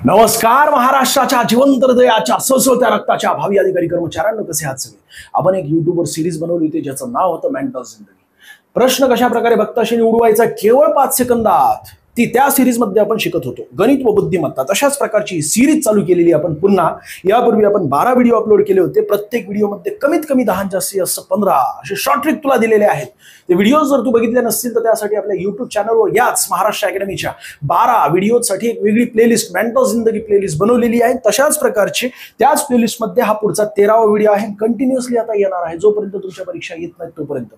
नमस्कार महाराष्ट्राच्या जिवंत हृदयाच्या सळसळत्या रक्ताच्या भावी अधिकारी कर्मचाऱ्यांना कसे आहात सगळे। आपण एक युट्यूबवर सिरीज बनवली होती ज्याचं नाव होतं मेंटल जिंदगी। प्रश्न कशा प्रकारे भक्ताशी उडवायचा केवळ 5 सेकंदात, ती त्या सिरीज मध्ये आपण शिकत होतो। गणित व बुद्धिमत्ता तशाच प्रकारची सिरीज चालू केलेली आपण पुन्हा। यापूर्वी आपण 12 व्हिडिओ अपलोड केले होते। प्रत्येक व्हिडिओमध्ये कमीत कमी 10 जास्तीत जास्त 15 असे शॉर्ट ट्रिक तुला दिलेले आहेत। ते व्हिडिओज जर तू बघितले नसतील तर त्यासाठी आपल्या YouTube चॅनलवर याच महाराष्ट्र अकॅडमीच्या 12 व्हिडिओसाठी एक वेगळी प्लेलिस्ट मेंटल जिंदगी प्लेलिस्ट बनवलेली आहे। तशाच प्रकारची त्याच प्लेलिस्ट मध्ये हा पुढचा 13वा व्हिडिओ आहे। कंटिन्युअसली आता येणार आहे जोपर्यंत तुमच्या परीक्षा येत नाहीत तोपर्यंत,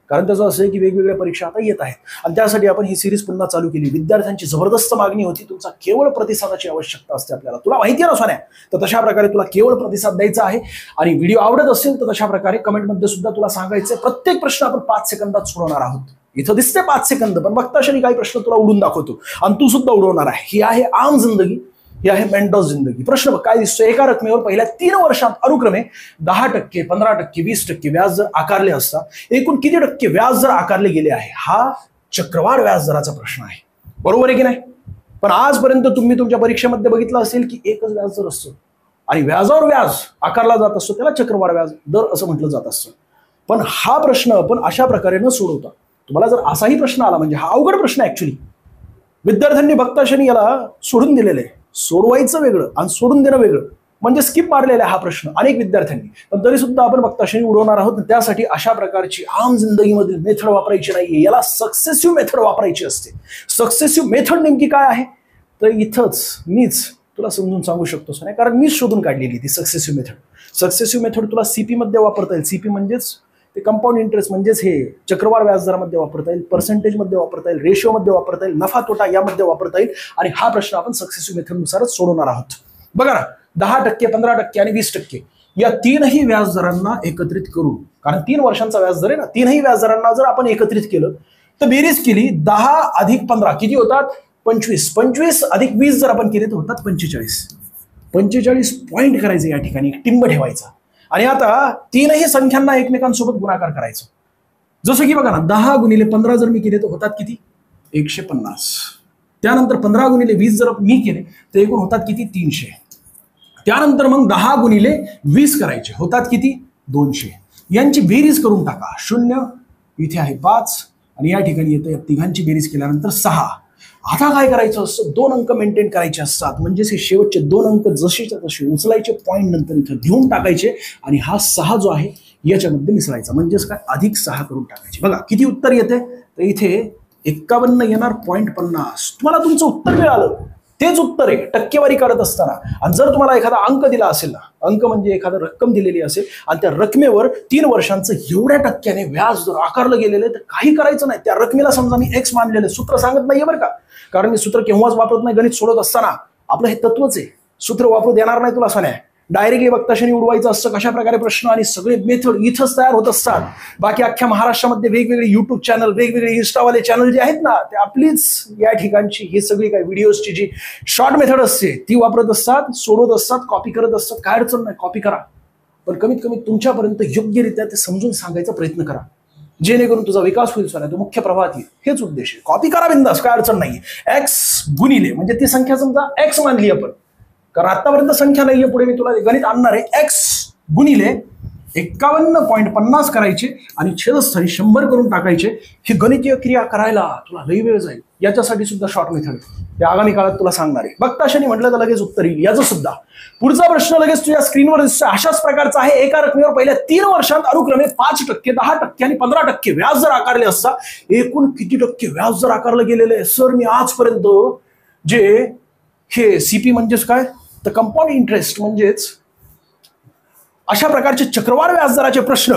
कारण त्याचं असं आहे की वेगवेगळ्या परीक्षा आता येत आहेत आणि त्यासाठी आपण ही सिरीज पुन्हा चालू केली। विद्यार्थ्यांची जबरदस्त मागणी होती, तुमचा केवळ प्रतिसादाची आवश्यकता असते आपल्याला। तुला माहिती आहे ना सोन्या, तर तशा प्रकारे तुला केवळ प्रतिसाद द्यायचा आहे आणि व्हिडिओ आवडत असेल तर तशा प्रकारे कमेंटमध्ये सुद्धा तुला सांगायचं प्रत्येक प्रश्न आपण 5 सेकंदात सोडवणार आहोत। इथं दिसते 5 सेकंद, पण बघताक्षणी काही प्रश्न तुला उडून दाखवतो आणि तू सुद्धा उडवणार आहे। ही आहे आम जिंदगी, ही आहे मेंटल जिंदगी। प्रश्न काय दिसतोय, एका रकमेवर पहिल्या 3 वर्षात अनुक्रमे 10%, 15%, 20% व्याज जर आकारले असता एकूण किती टक्के व्याज जर आकारले गेले आहे, हा चक्रवाढ व्याज दराचा प्रश्न आहे। बरोबर आहे की नाही? पण आजपर्यंत तुम्ही तुमच्या परीक्षेमध्ये बघितलं असेल की एकच व्याज दर असतो आणि व्याजावर व्याज आकारला जात असतो, त्याला चक्रवाढ व्याज दर असं म्हटलं जात असतं। पण हा प्रश्न आपण अशा प्रकारे न सोडवता, तुम्हाला जर असाही प्रश्न आला म्हणजे हा अवघड प्रश्न आहे ऍक्च्युली, विद्यार्थ्यांनी भक्ताशनी याला सोडून दिलेलं आहे। सोडवायचं वेगळं आणि सोडून देणं वेगळं, म्हणजे स्किप मारलेला आहे हा प्रश्न अनेक विद्यार्थ्यांनी। पण तरी सुद्धा आपण भक्ताशनी उडवणार आहोत। त्यासाठी अशा प्रकारची आम जिंदगीमधील मेथड वापरायची नाहीये, याला सक्सेसिव्ह मेथड वापरायची असते। सक्सेसिव्ह मेथड नेमकी काय आहे तर इथंच मीच तुला समजून सांगू शकतो सोन्या, कारण मीच शोधून काढलेली ती सक्सेसिव्ह मेथड। सक्सेसिव्ह मेथड तुला सीपी मध्ये वापरता येईल। सीपी म्हणजेच ते कंपाऊंड इंटरेस्ट, म्हणजेच हे चक्रवाढ व्याजदरामध्ये वापरता येईल, पर्सेंटेज मध्ये वापरता येईल, रेशिओ मध्ये वापरता येईल, नफा तोटा यामध्ये वापरता येईल आणि हा प्रश्न आपण सक्सेसिव्ह मेथडनुसारच सोडवणार आहोत। बघा ना, 10%, 15% आणि 20% या तीनही व्याजदरांना एकत्रित करून, कारण 3 वर्षांचा व्याजदर आहे ना, तीनही व्याजदरांना जर आपण एकत्रित केलं तर बेरीज केली 10 अधिक 15 किती होतात 25, 25 अधिक 20 जर आपण केले तर होतात 45। 45 पॉइंट करायचे या ठिकाणी, टिंब ठेवायचा आणि आता तीनही संख्यांना एकमेकांसोबत गुणाकार करायचा। जसं की बघा ना, 10 गुणिले 15 जर मी केले तर होतात किती 150। त्यानंतर 15 गुणिले 20 जर मी केले तर एकूण होतात किती 300। त्यानंतर मग 10 गुणिले 20 करायचे, होतात किती 200। यांची बेरीज करून टाका, 0 इथे आहे 5 आणि या ठिकाणी येतं, या तिघांची बेरीज केल्यानंतर 6। आता काय करायचं असतं, 2 अंक मेंटेन करायचे असतात, म्हणजेच हे शेवटचे 2 अंक जसेच्या तसे उचलायचे, पॉईंट नंतर इथं घेऊन टाकायचे आणि हा 6 जो आहे याच्यामध्ये मिसळायचा, म्हणजेच काय अधिक 6 करून टाकायचे। बघा किती उत्तर येते तर इथे 51 येणार 0.50। तुम्हाला तुमचं उत्तर मिळालं, तेच उत्तर आहे टक्केवारी काढत असताना। आणि जर तुम्हाला एखादा अंक दिला असेल ना, अंक म्हणजे एखादा रक्कम दिलेली असेल आणि त्या रकमेवर 3 वर्षांचं एवढ्या टक्क्याने व्याज जर आकारलं गेलेलं आहे तर काही करायचं नाही। त्या रकमेला समजा मी एक्स मानलेलं, सूत्र सांगत नाहीये बरं का, कारण मी सूत्र केव्हाच वापरत नाही गणित सोडत असताना। आपलं हे तत्वच आहे, सूत्र वापरू देणार नाही तुला सोन्या। डायरेक्टली बघताशनी उडवायचं असतं कशा प्रकारे प्रश्न, आणि सगळे मेथड इथंच तयार होत असतात। बाकी अख्ख्या महाराष्ट्रामध्ये वेगवेगळे युट्यूब चॅनल, वेगवेगळे इन्स्टावाले चॅनल जे आहेत ना, ते आपलीच या ठिकाणची ही सगळी काही व्हिडिओजची जी शॉर्ट मेथड असते ती वापरत असतात, सोडवत असतात, कॉपी करत असतात। काय अडचण नाही, कॉपी करा, पण कमीत कमी तुमच्यापर्यंत योग्यरित्या ते समजून सांगायचा प्रयत्न करा, जेणेकरून तुझा विकास होईल सोन्या, तो मुख्य प्रवाहात येईल। हेच उद्देश आहे, कॉपी करा बिंदास, काय अडचण नाही। एक्स गुणिले म्हणजे ती संख्या समजा एक्स मानली आपण, कारण आतापर्यंत संख्या नाहीये, पुढे मी तुला गणित आणणार आहे। एक्स गुणिले 51.50 करायचे आणि छेदस्थानी 100 करून टाकायचे। ही गणितीय क्रिया करायला तुला लई वेळ जाईल, याच्यासाठी सुद्धा शॉर्ट मेथड ते आगामी काळात तुला सांगणार आहे। बघताशनी म्हटलं तर लगेच उत्तर येईल याचं सुद्धा। पुढचा प्रश्न लगेच तुझ्या स्क्रीनवर दिसतोय, अशाच प्रकारचा आहे। एका रकमेवर पहिल्या 3 वर्षांत अनुक्रमे 5%, 10% आणि 15% व्याज जर आकारले असता एकूण किती टक्के व्याज जर आकारलं गेलेलं आहे। सर मी आजपर्यंत जे हे सीपी म्हणजेच काय तर कंपाऊंड इंटरेस्ट, म्हणजेच अशा प्रकारचे चक्रवाढ व्याजदराचे प्रश्न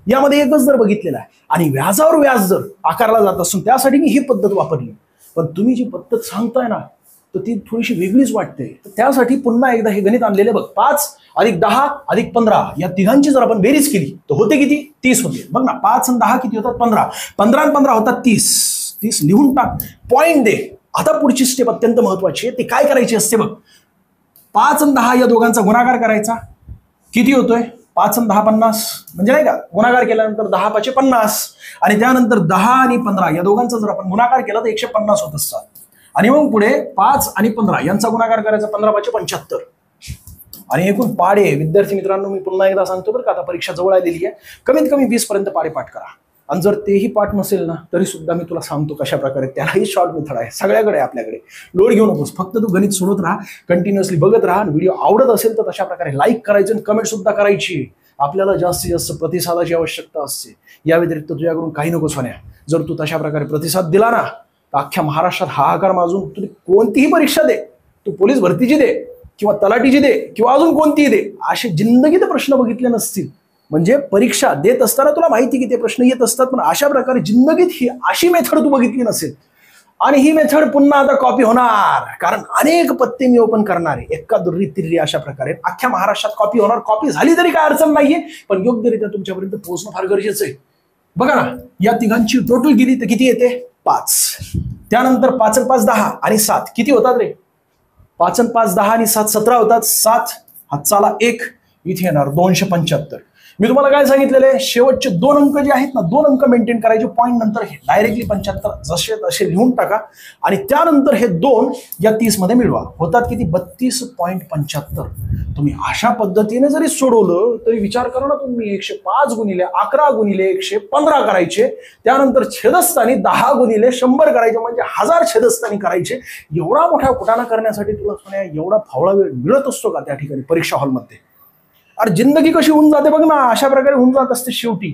यामध्ये एकच जर बघितलेला आहे आणि व्याजावर व्याज जर आकारला जात असून त्यासाठी मी ही पद्धत वापरली। पण तुम्ही जी पद्धत सांगताय ना तर ती थोडीशी वेगळीच वाटते, तर त्यासाठी पुन्हा एकदा हे गणित आणलेले बघ। 5 अधिक 10 अधिक 15 या तिघांची जर आपण बेरीज केली तर होते किती 30 होते। बघ ना, 5 आणि 10 किती होतात 15, 15 आणि 15 होतात 30। 30 लिहून टाक, पॉइंट दे। आता पुढची स्टेप अत्यंत महत्वाची आहे, ती काय करायची असते बघ। 5 आणि 10 या दोघांचा गुणाकार करायचा, किती होतोय 5 आणि 10 50, म्हणजे नाही का गुणाकार केल्यानंतर 10 5 50 आणि त्यानंतर 10 आणि 15 या दोघांचा जर आपण गुणाकार केला तर 150 होत असतात। आणि मग पुढे 5 आणि 15 यांचा गुणाकार करायचा, 15 5 75. आणि एकूण पाढे विद्यार्थी मित्रांनो मी पुन्हा एकदा सांगतो बरं का, आता परीक्षा जवळ आलेली आहे, कमीत कमी 20 पर्यंत पाढे पाठ करा. आणि जर तेही पाठ नसेल ना तरी सुद्धा मी तुला सांगतो कशा प्रकारे, त्यालाही शॉर्ट मेथड आहे, सगळ्याकडे आपल्याकडे. लोड घेऊ नकोस, फक्त तू गणित सोडत राहा, कंटिन्युअसली बघत राहा. व्हिडिओ आवडत असेल तर तशा प्रकारे लाईक करायचं आणि कमेंट सुद्धा करायची. आपल्याला जास्तीत जास्त प्रतिसादाची आवश्यकता असते. या व्यतिरिक्त तुझ्याकडून काही नको सोन्या. जर तू तशा प्रकारे प्रतिसाद दिला ना तर अख्ख्या महाराष्ट्रात हाहाकार माजून तू कोणतीही परीक्षा दे, तू पोलीस भरतीची दे किंवा तलाठीची दे किंवा अजून कोणतीही दे, असे जिंदगीत प्रश्न बघितले नसतील. म्हणजे परीक्षा देत असताना तुला माहिती की ते प्रश्न येत असतात, पण अशा प्रकारे जिंदगीत ही अशी मेथड तू बघितली नसेल. आणि ही मेथड पुन्हा आता कॉपी होणार, कारण अनेक पत्ते मी ओपन करणार आहे, एका दुर्री तिर्री अशा प्रकारे अख्ख्या महाराष्ट्रात कॉपी होणार. कॉपी झाली तरी काय अडचण नाहीये, पण योग्यरित्या तुमच्यापर्यंत पोहोचणं फार गरजेचं आहे. बघा ना, या तिघांची टोटल गेली तर किती येते? 5. त्यानंतर 5 आणि 5 10 आणि 7 किती होतात रे? 5 आणि 5 10 आणि 7 17 होतात. 7 हातचाला 1, इथे येणार 275. मी तुम्हाला काय सांगितलेलं आहे, शेवटचे 2 अंक जे आहेत ना, 2 अंक मेंटेन करायचे. पॉईंट नंतर हे डायरेक्टली 75 जसे तसे लिहून टाका आणि त्यानंतर हे 2 या 30 मध्ये मिळवा. होतात किती? 32.75. तुम्ही अशा पद्धतीने जरी सोडवलं तरी विचार करा ना तुम्ही, 105 गुणिले 11 गुणिले 115 करायचे, त्यानंतर छेदस्थानी 10 गुणिले 100 करायचे, म्हणजे 1000 छेदस्थानी करायचे. एवढा मोठा कुटाणा करण्यासाठी तुला सोन्या एवढा फावळा वेळ मिळत असतो का त्या ठिकाणी परीक्षा हॉलमध्ये? अरे जिंदगी कशी होऊन जाते बघ ना, अशा प्रकारे होऊन जात असते शेवटी.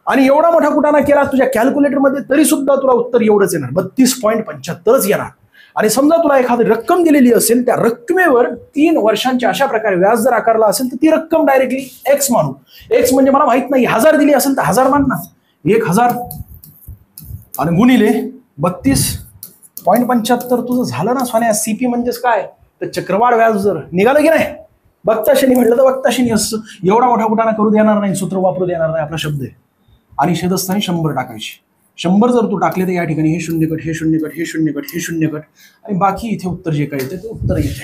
आणि एवढा मोठा कुटाणा केला तुझ्या कॅल्क्युलेटरमध्ये तरी सुद्धा तुला उत्तर एवढंच येणार, 32.75च येणार. आणि समजा तुला एखादी रक्कम दिलेली असेल, त्या रक्कमेवर 3 वर्षांच्या अशा प्रकारे व्याज जर आकारला असेल तर ती रक्कम डायरेक्टली एक्स मानू. एक्स म्हणजे मला माहित नाही, 1000 दिली असेल तर 1000 मान ना, 1000 आणि गुणिले 32.75 तुझं झालं ना सोन्या. सीपी म्हणजेच काय तर चक्रवाढ व्याज जर निघालं की नाही, बघता शनी म्हटलं तर बघता शनी असतं. एवढा मोठा कुटाणा करू देणार नाही, सूत्र वापरू देणार नाही, आपला शब्द आहे. आणि छेदस्थानी 100 टाकायचे. 100 जर तू टाकले तर या ठिकाणी हे 0 कट, हे 0 कट, हे 0 कट, हे 0 कट आणि बाकी इथे उत्तर जे काही येते ते उत्तर येते.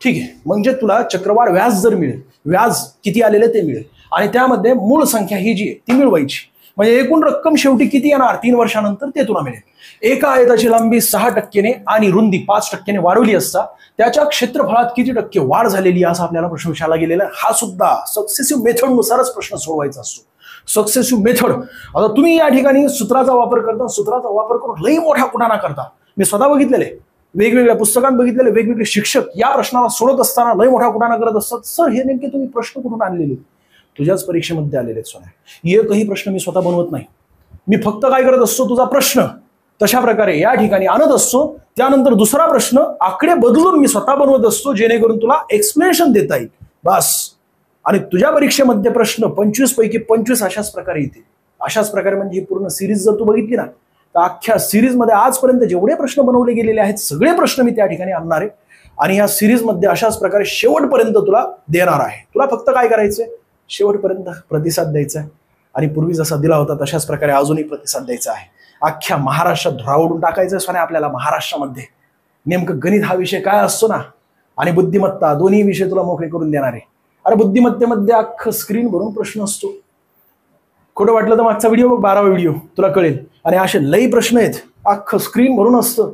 ठीक आहे, म्हणजे तुला चक्रवाढ व्याज जर मिळेल, व्याज किती आलेले ते मिळेल आणि त्यामध्ये मूळ संख्या ही जी आहे ती मिळवायची. म्हणजे एकूण रक्कम शेवटी किती येणार 3 वर्षानंतर ते तुला मिळेल. एका आयताची लांबी 6% आणि रुंदी 5% वाढवली असता त्याच्या क्षेत्रफळात किती टक्के वाढ झालेली असं आपल्याला प्रश्न विचारला गेलेला आहे. हा सुद्धा सक्सेसिव्ह मेथडनुसारच प्रश्न सोडवायचा असतो. Successive method. आता तुम्ही या ठिकाणी सूत्राचा वापर करता, सूत्राचा वापर करून लई मोठा कुटाणा करता. मी स्वतः बघितलेले, वेगवेगळ्या पुस्तकात बघितलेले, वेगवेगळे शिक्षक या प्रश्नाला सोडत असताना लई मोठा कुटाणा करत असतात. सर हे नेमके तुम्ही प्रश्न कुठून आणलेले? तुझ्याच परीक्षेमध्ये आलेले आहेत सोन्या. एकही प्रश्न मी स्वतः बनवत नाही, मी फक्त काय करत असतो, तुझा प्रश्न तशा प्रकारे या ठिकाणी आणत असतो, त्यानंतर दुसरा प्रश्न आकडे बदलून मी स्वतः बनवत असतो जेणेकरून तुला एक्सप्लेनेशन देता येईल बस. आणि तुझ्या परीक्षेमध्ये प्रश्न 25 पैकी 25 अशाच प्रकारे येते. अशाच प्रकारे म्हणजे ही पूर्ण सिरीज जर तू बघितली ना तर अख्ख्या सिरीजमध्ये आजपर्यंत जेवढे प्रश्न बनवले गेलेले आहेत सगळे प्रश्न मी त्या ठिकाणी आणणार आहे आणि या सिरीजमध्ये अशाच प्रकारे शेवटपर्यंत तुला देणार आहे. तुला फक्त काय करायचंय, शेवटपर्यंत प्रतिसाद द्यायचा आहे आणि पूर्वी जसा दिला होता तशाच प्रकारे अजूनही प्रतिसाद द्यायचा आहे. अख्ख्या महाराष्ट्रात धुरावडून टाकायचं सोन्या आपल्याला. महाराष्ट्रामध्ये नेमकं गणित हा विषय काय असतो ना आणि बुद्धिमत्ता दोन्ही विषय तुला मोकळे करून देणार आहे. अरे बुद्धिमत्तेमध्ये अख्खं स्क्रीन भरून प्रश्न असतो. खोटं वाटलं तर मागचा व्हिडिओ बघ, 12वा व्हिडिओ, तुला कळेल. आणि असे लई प्रश्न आहेत, अख्खं स्क्रीन भरून असतं.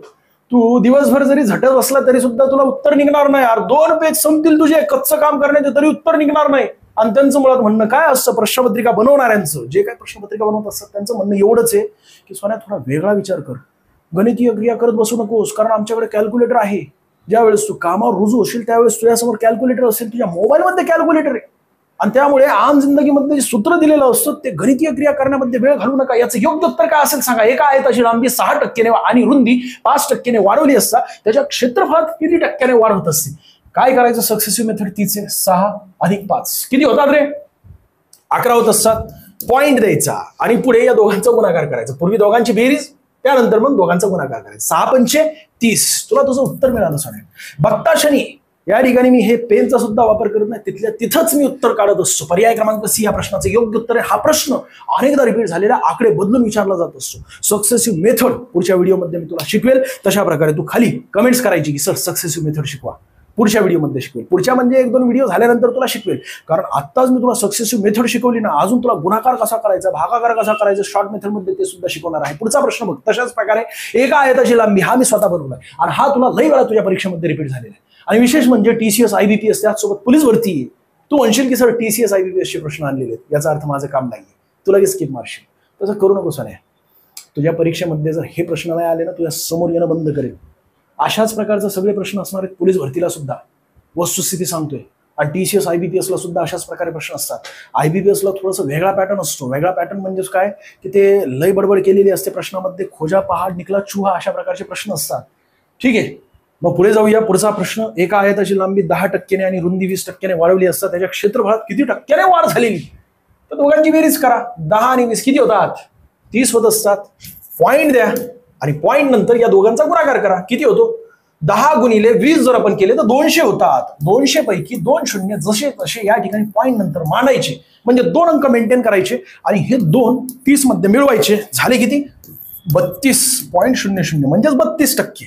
तू दिवसभर जरी झटत असला तरी सुद्धा तुला उत्तर निघणार नाही. 2 पेज संपतील तुझे कच्चं काम करण्याचे तरी उत्तर निघणार नाही. आणि त्यांचं मुळात म्हणणं काय असतं, प्रश्नपत्रिका बनवणाऱ्यांचं, जे काही प्रश्नपत्रिका बनवत असतात त्यांचं म्हणणं एवढंच आहे की सोन्या थोडा वेगळा विचार कर, गणितीय क्रिया करत बसू नकोस, कारण आमच्याकडे कॅल्क्युलेटर आहे. ज्यावेळेस तू कामावर रुजू होशील त्यावेळेस तुझ्यासमोर कॅल्क्युलेटर असेल, तुझ्या मोबाईलमध्ये कॅल्क्युलेटर आहे. आणि त्यामुळे आम जिंदगीमध्ये जे सूत्र दिलेलं असतं ते गणितीय क्रिया करण्यामध्ये वेळ घालू नका. याचं योग्य उत्तर काय असेल सांगा. एका आयताची लांबी 6% आणि रुंदी 5% वाढवली असता त्याच्या क्षेत्रफळात किती टक्क्याने वाढ होत असते? काय करायचं, सक्सेसिव्ह मेथड तीच आहे. 6 अधिक 5 किती होतात रे? 11 होत असतात. पॉइंट द्यायचा आणि पुढे या दोघांचा गुणाकार करायचा. पूर्वी दोघांची बेरीज, त्यानंतर मग दोघांचा गुणाकार करायचा. 6 पंचे 30. तुला तुझं उत्तर मिळालं सोन्या. बघता क्षणी या ठिकाणी मी हे पेनचा सुद्धा वापर करत नाही, तिथल्या तिथंच मी उत्तर काढत असतो. पर्याय क्रमांक सी या प्रश्नाचं योग्य उत्तर आहे. हा प्रश्न अनेकदा रिपीट झालेला आकडे बदलून विचारला जात असतो. सक्सेसिव्ह मेथड पुढच्या व्हिडिओमध्ये मी तुला शिकवेल. तशा प्रकारे तू खाली कमेंट्स करायची की सर सक्सेसिव्ह मेथड शिकवा. पुढच्या व्हिडिओमध्ये शिकवेल. पुढच्या म्हणजे 1-2 व्हिडिओ झाल्यानंतर तुला शिकवेल. कारण आत्ताच मी तुला सक्सेसिव्ह मेथड शिकवली ना, अजून तुला गुणाकार कसा करायचा, भागाकार कसा करायचा शॉर्ट मेथडमध्ये ते सुद्धा शिकवणार आहे. पुढचा प्रश्न बघ. तशाच प्रकारे एका आयताची लांबी, हा मी स्वतः बनवलाय आणि हा तुला लई वेळा तुझ्या परीक्षेमध्ये रिपीट झालेला आहे. आणि विशेष म्हणजे TCS IBPS त्याचसोबत पोलीस भरती आहे. तू म्हणशील की सर TCS IBPS चे प्रश्न आणलेले आहेत, याचा अर्थ माझं काम नाहीये, तू लगेच स्किप मारशील. तसं करू नकोस. नाही, तुझ्या परीक्षेमध्ये जर हे प्रश्न नाही आले ना, तुझ्या समोर येणं बंद करेल. अशाच प्रकारचे सगळे प्रश्न असणार आहेत पोलीस भरतीला सुद्धा, वस्तुस्थिती सांगतोय. आणि TCS IBPS ला सुद्धा अशाच प्रकारे प्रश्न असतात. IBPS ला थोडासा वेगळा पॅटर्न असतो. वेगळा पॅटर्न म्हणजे काय की ते लय बडबड केलेली असते प्रश्नामध्ये, खोजा पहाड निकला चुहा अशा प्रकारचे प्रश्न असतात. ठीक आहे, मग पुढे जाऊया. पुढचा प्रश्न. एका आयताची लांबी 10% आणि रुंदी 20% वाढवली असता त्याच्या क्षेत्रफळात किती टक्क्याने वाढ झालेली? तर दोघांची बेरीज करा. 10 आणि 20 किती होतात? 30 होत असतात. पॉईंट द्या आणि पॉईंट नंतर या दोघांचा गुणाकार करा. किती होतो? 10 गुणिले 20 जर आपण केले तर 200 होतात. 200 पैकी 2 शून्य जसे तसे या ठिकाणी पॉईंट नंतर मांडायचे, म्हणजे 2 अंक मेंटेन करायचे आणि हे 2 30 मध्ये मिळवायचे. झाले किती? 32.00 म्हणजेच 32%.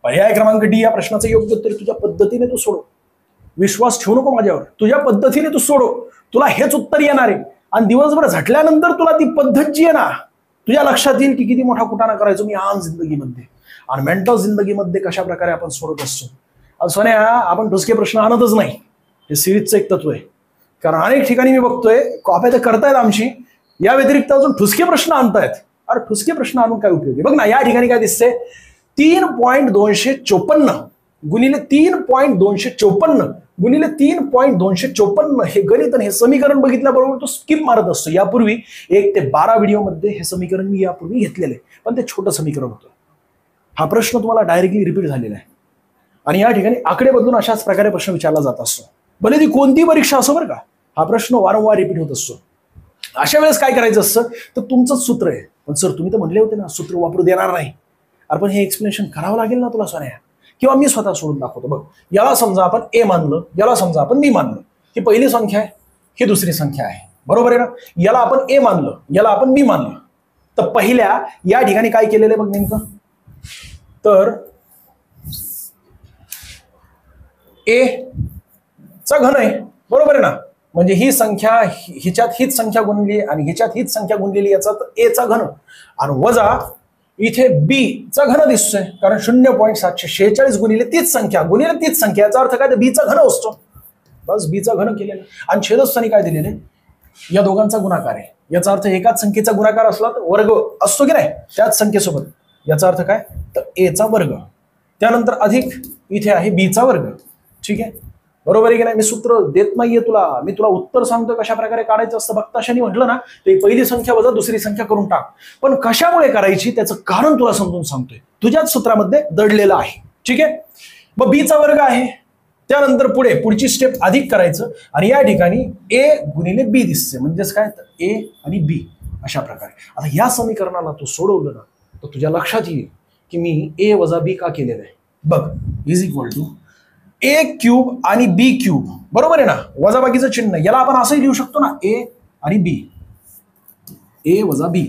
पर्याय क्रमांक डी या प्रश्नाचं योग्य उत्तर तुझ्या पद्धतीने तू सोडव. विश्वास ठेवू नको माझ्यावर, तुझ्या पद्धतीने तू सोडव. तुला हेच उत्तर येणार आहे आणि दिवसभर झटल्यानंतर तुला ती पद्धत जी आहे ना तुझ्या लक्षात येईल की किती मोठा कुटाणा करायचो मी आम जिंदगीमध्ये आणि मेंटल जिंदगीमध्ये कशा प्रकारे आपण सोडत असतो. सोन्या, आपण ठुसके प्रश्न आणतच नाही, हे सिरीजचं एक तत्व आहे. कारण अनेक ठिकाणी मी बघतोय कॉप्या तर करतायत आमची, या व्यतिरिक्त अजून ठुसके प्रश्न आणतायत. अरे ठुसके प्रश्न आणून काय उपयोग आहे? बघ ना, या ठिकाणी काय दिसतंय? 3.254 गुणिले 3.254 गुणिले 3.254 हे गणित आणि हे समीकरण बघितल्याबरोबर तो स्किप मारत असतो. यापूर्वी 1 ते 12 व्हिडिओमध्ये हे समीकरण मी यापूर्वी घेतलेले, पण ते छोटं समीकरण होतं. हा प्रश्न तुम्हाला डायरेक्टली रिपीट झालेला आहे आणि या ठिकाणी आकडे बदलून अशाच प्रकारे प्रश्न विचारला जात असतो. भले ती कोणती परीक्षा असो बरं का, हा प्रश्न वारंवार रिपीट होत असतो. अशा वेळेस काय करायचं असतं? तर तुमचंच सूत्र आहे. पण सर तुम्ही तर म्हणले होते ना सूत्र वापरू देणार नाही. अरे पण हे एक्सप्लेनेशन करावं लागेल ना तुला सोन्या, किंवा मी स्वतः सोडून दाखवतो. बघ, याला समजा आपण ए मानलं, याला समजा आपण बी मानलं. ही पहिली संख्या आहे, ही दुसरी संख्या आहे, बरोबर आहे ना? याला आपण ए मानलं, याला आपण बी मानलं. तर पहिल्या या ठिकाणी काय केलेलं आहे बघ नेमकं? तर ए चा घन आहे, बरोबर आहे ना? म्हणजे ही संख्या हिच्यात हीच संख्या गुणली आणि ह्याच्यात हीच संख्या गुणलेली, याचा ए चा घन आणि वजा इथे बी चा घन दिसतोय, कारण 0.746 गुणिले तीच संख्या गुणिले तीच संख्या, याचा अर्थ काय? तर बी चा घन असतो. बस बी चा घन केलेला आणि छेदस्थानी काय दिलेले? या दोघांचा गुणाकार आहे. याचा अर्थ एकाच संख्येचा गुणाकार असला तर वर्ग असतो की नाही त्याच संख्येसोबत. याचा अर्थ काय? तर ए चा वर्ग, त्यानंतर अधिक इथे आहे बी चा वर्ग. ठीक आहे, बरोबर आहे की नाही? मी सूत्र देत नाहीये तुला, मी तुला उत्तर सांगतो कशा प्रकारे काढायचं असतं. बघताशाने म्हटलं ना, ते पहिली संख्या वजा दुसरी संख्या करून टाक. पण कशामुळे करायची त्याचं कारण तुला समजून सांगतोय, तुझ्याच सूत्रामध्ये दडलेलं आहे. ठीक आहे, मग बी चा वर्ग आहे, त्यानंतर पुढची स्टेप अधिक करायचं आणि या ठिकाणी ए गुणिले बी दिसते, म्हणजेच काय? तर ए आणि बी अशा प्रकारे. आता या समीकरणाला तू सोडवलं ना तर तुझ्या लक्षात येईल की मी ए वजा बी का केलेलं आहे. बघ, is equal to a cube आणि बी क्यूब, बरोबर आहे ना? वजा बाकीचं चिन्ह, याला आपण असंही लिहू शकतो ना, ए आणि बी, ए वजा बी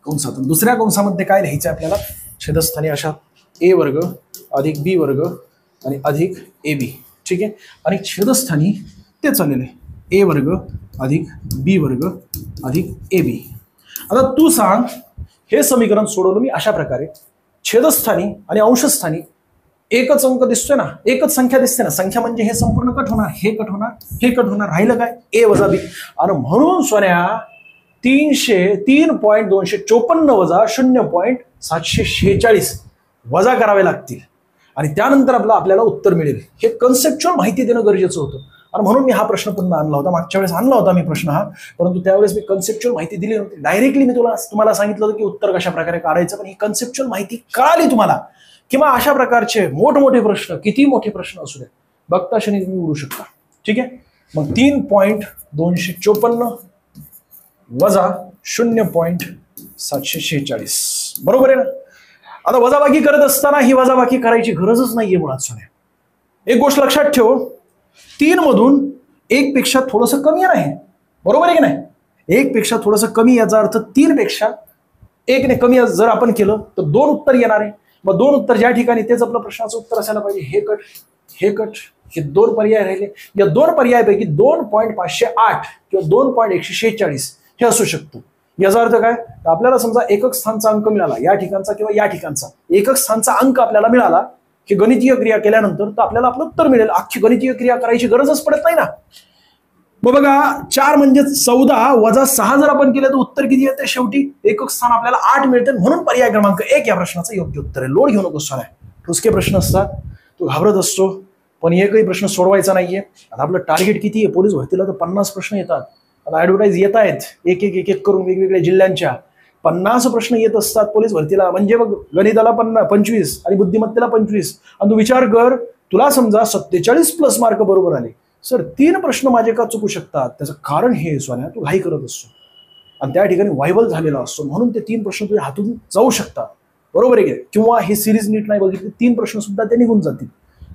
कंसात. दुसऱ्या कंसामध्ये काय लिहायचं आपल्याला? छेदस्थानी अशा ए वर्ग अधिक बी वर्ग आणि अधिक ए बी. ठीक आहे, आणि छेदस्थानी ते चाललेले ए वर्ग अधिक बी वर्ग अधिक ए बी. आता तू सांग, हे समीकरण सोडवलं मी अशा प्रकारे. छेदस्थानी आणि अंशस्थानी एकच अंक दिसतोय ना, एकच संख्या दिसते ना. संख्या म्हणजे हे संपूर्ण कट होणार, हे कट होणार, हे कट होणार, राहिलं काय? ए वजा बी. आणि म्हणून सोन्या 3.254 वजा 0.746 वजा करावे लागतील आणि त्यानंतर आपल्याला उत्तर मिळेल. हे कन्सेप्च्युअल माहिती देणं गरजेचं होतं आणि म्हणून मी हा प्रश्न पुन्हा आणला होता. मागच्या वेळेस आणला होता मी प्रश्न हा, परंतु त्यावेळेस मी कन्सेप्च्युअल माहिती दिली नव्हती. डायरेक्टली मी तुम्हाला सांगितलं होतं की उत्तर कशा प्रकारे काढायचं, पण ही कन्सेप्च्युअल माहिती कळाली तुम्हाला किंवा अशा प्रकारचे मोठमोठे प्रश्न, किती मोठे प्रश्न असू द्या, बघता क्षणी तुम्ही उडू शकता. ठीक आहे, मग 3.254 वजा 0.746, बरोबर आहे ना? आता वजाबाकी करत असताना ही वजाबाकी करायची गरजच नाहीये मुळात सोन्या. एक गोष्ट लक्षात ठेव, 3 मधून 1 पेक्षा थोडंसं कमी आहे, बरोबर आहे की नाही? 1 पेक्षा थोडंसं कमी, याचा अर्थ 3 पेक्षा 1 ने कमी जर आपण केलं तर 2 उत्तर येणार आहे. मग 2 उत्तर ज्या ठिकाणी, तेच आपलं प्रश्नाचं उत्तर असायला पाहिजे. हे कट हे कट, हे दोन पर्याय राहिले. या दोन पर्यायापैकी 2.508 किंवा 2.146 हे असू शकतं. याचा अर्थ काय, तर आपल्याला समजा एकक स्थानचा अंक मिळाला या ठिकाणचा किंवा या ठिकाणचा, एकक स्थानचा अंक आपल्याला मिळाला की गणितीय क्रिया केल्यानंतर तर आपल्याला आपलं उत्तर मिळेल. अख्खी गणितीय क्रिया करायची गरजच पडत नाही ना. मग बघा 4 म्हणजे 14 वजा 6 जर आपण केलं तर उत्तर किती येते, शेवटी एकक स्थान आपल्याला 8 मिळते. म्हणून पर्याय क्रमांक 1 या प्रश्नाचं योग्य उत्तर आहे. लोड घेऊ नकोस सोन्या, ठुसके प्रश्न असतात, तू घाबरत असतो, पण एकही प्रश्न सोडवायचा नाहीये. आता आपलं टार्गेट किती आहे, पोलीस भरतीला तर 50 प्रश्न येतात. आता ऍडव्हर्टाईज येत आहेत एक एक करून वेगवेगळ्या जिल्ह्यांच्या. 50 प्रश्न येत असतात पोलीस भरतीला, म्हणजे मग गणिताला 25 आणि बुद्धिमत्तेला 25. आणि तू विचार कर, तुला समजा 47+ मार्क बरोबर आले, सर 3 प्रश्न माझे का चुकू शकतात. त्याचं कारण हे सोन्या, तू घाई करत असतो आणि त्या ठिकाणी व्हायबल झालेला असतो, म्हणून ते 3 प्रश्न तुझ्या हातून जाऊ शकतात. बरोबर आहे. किंवा ही सिरीज नीट नाही बघितली, 3 प्रश्न सुद्धा ते निघून जातील.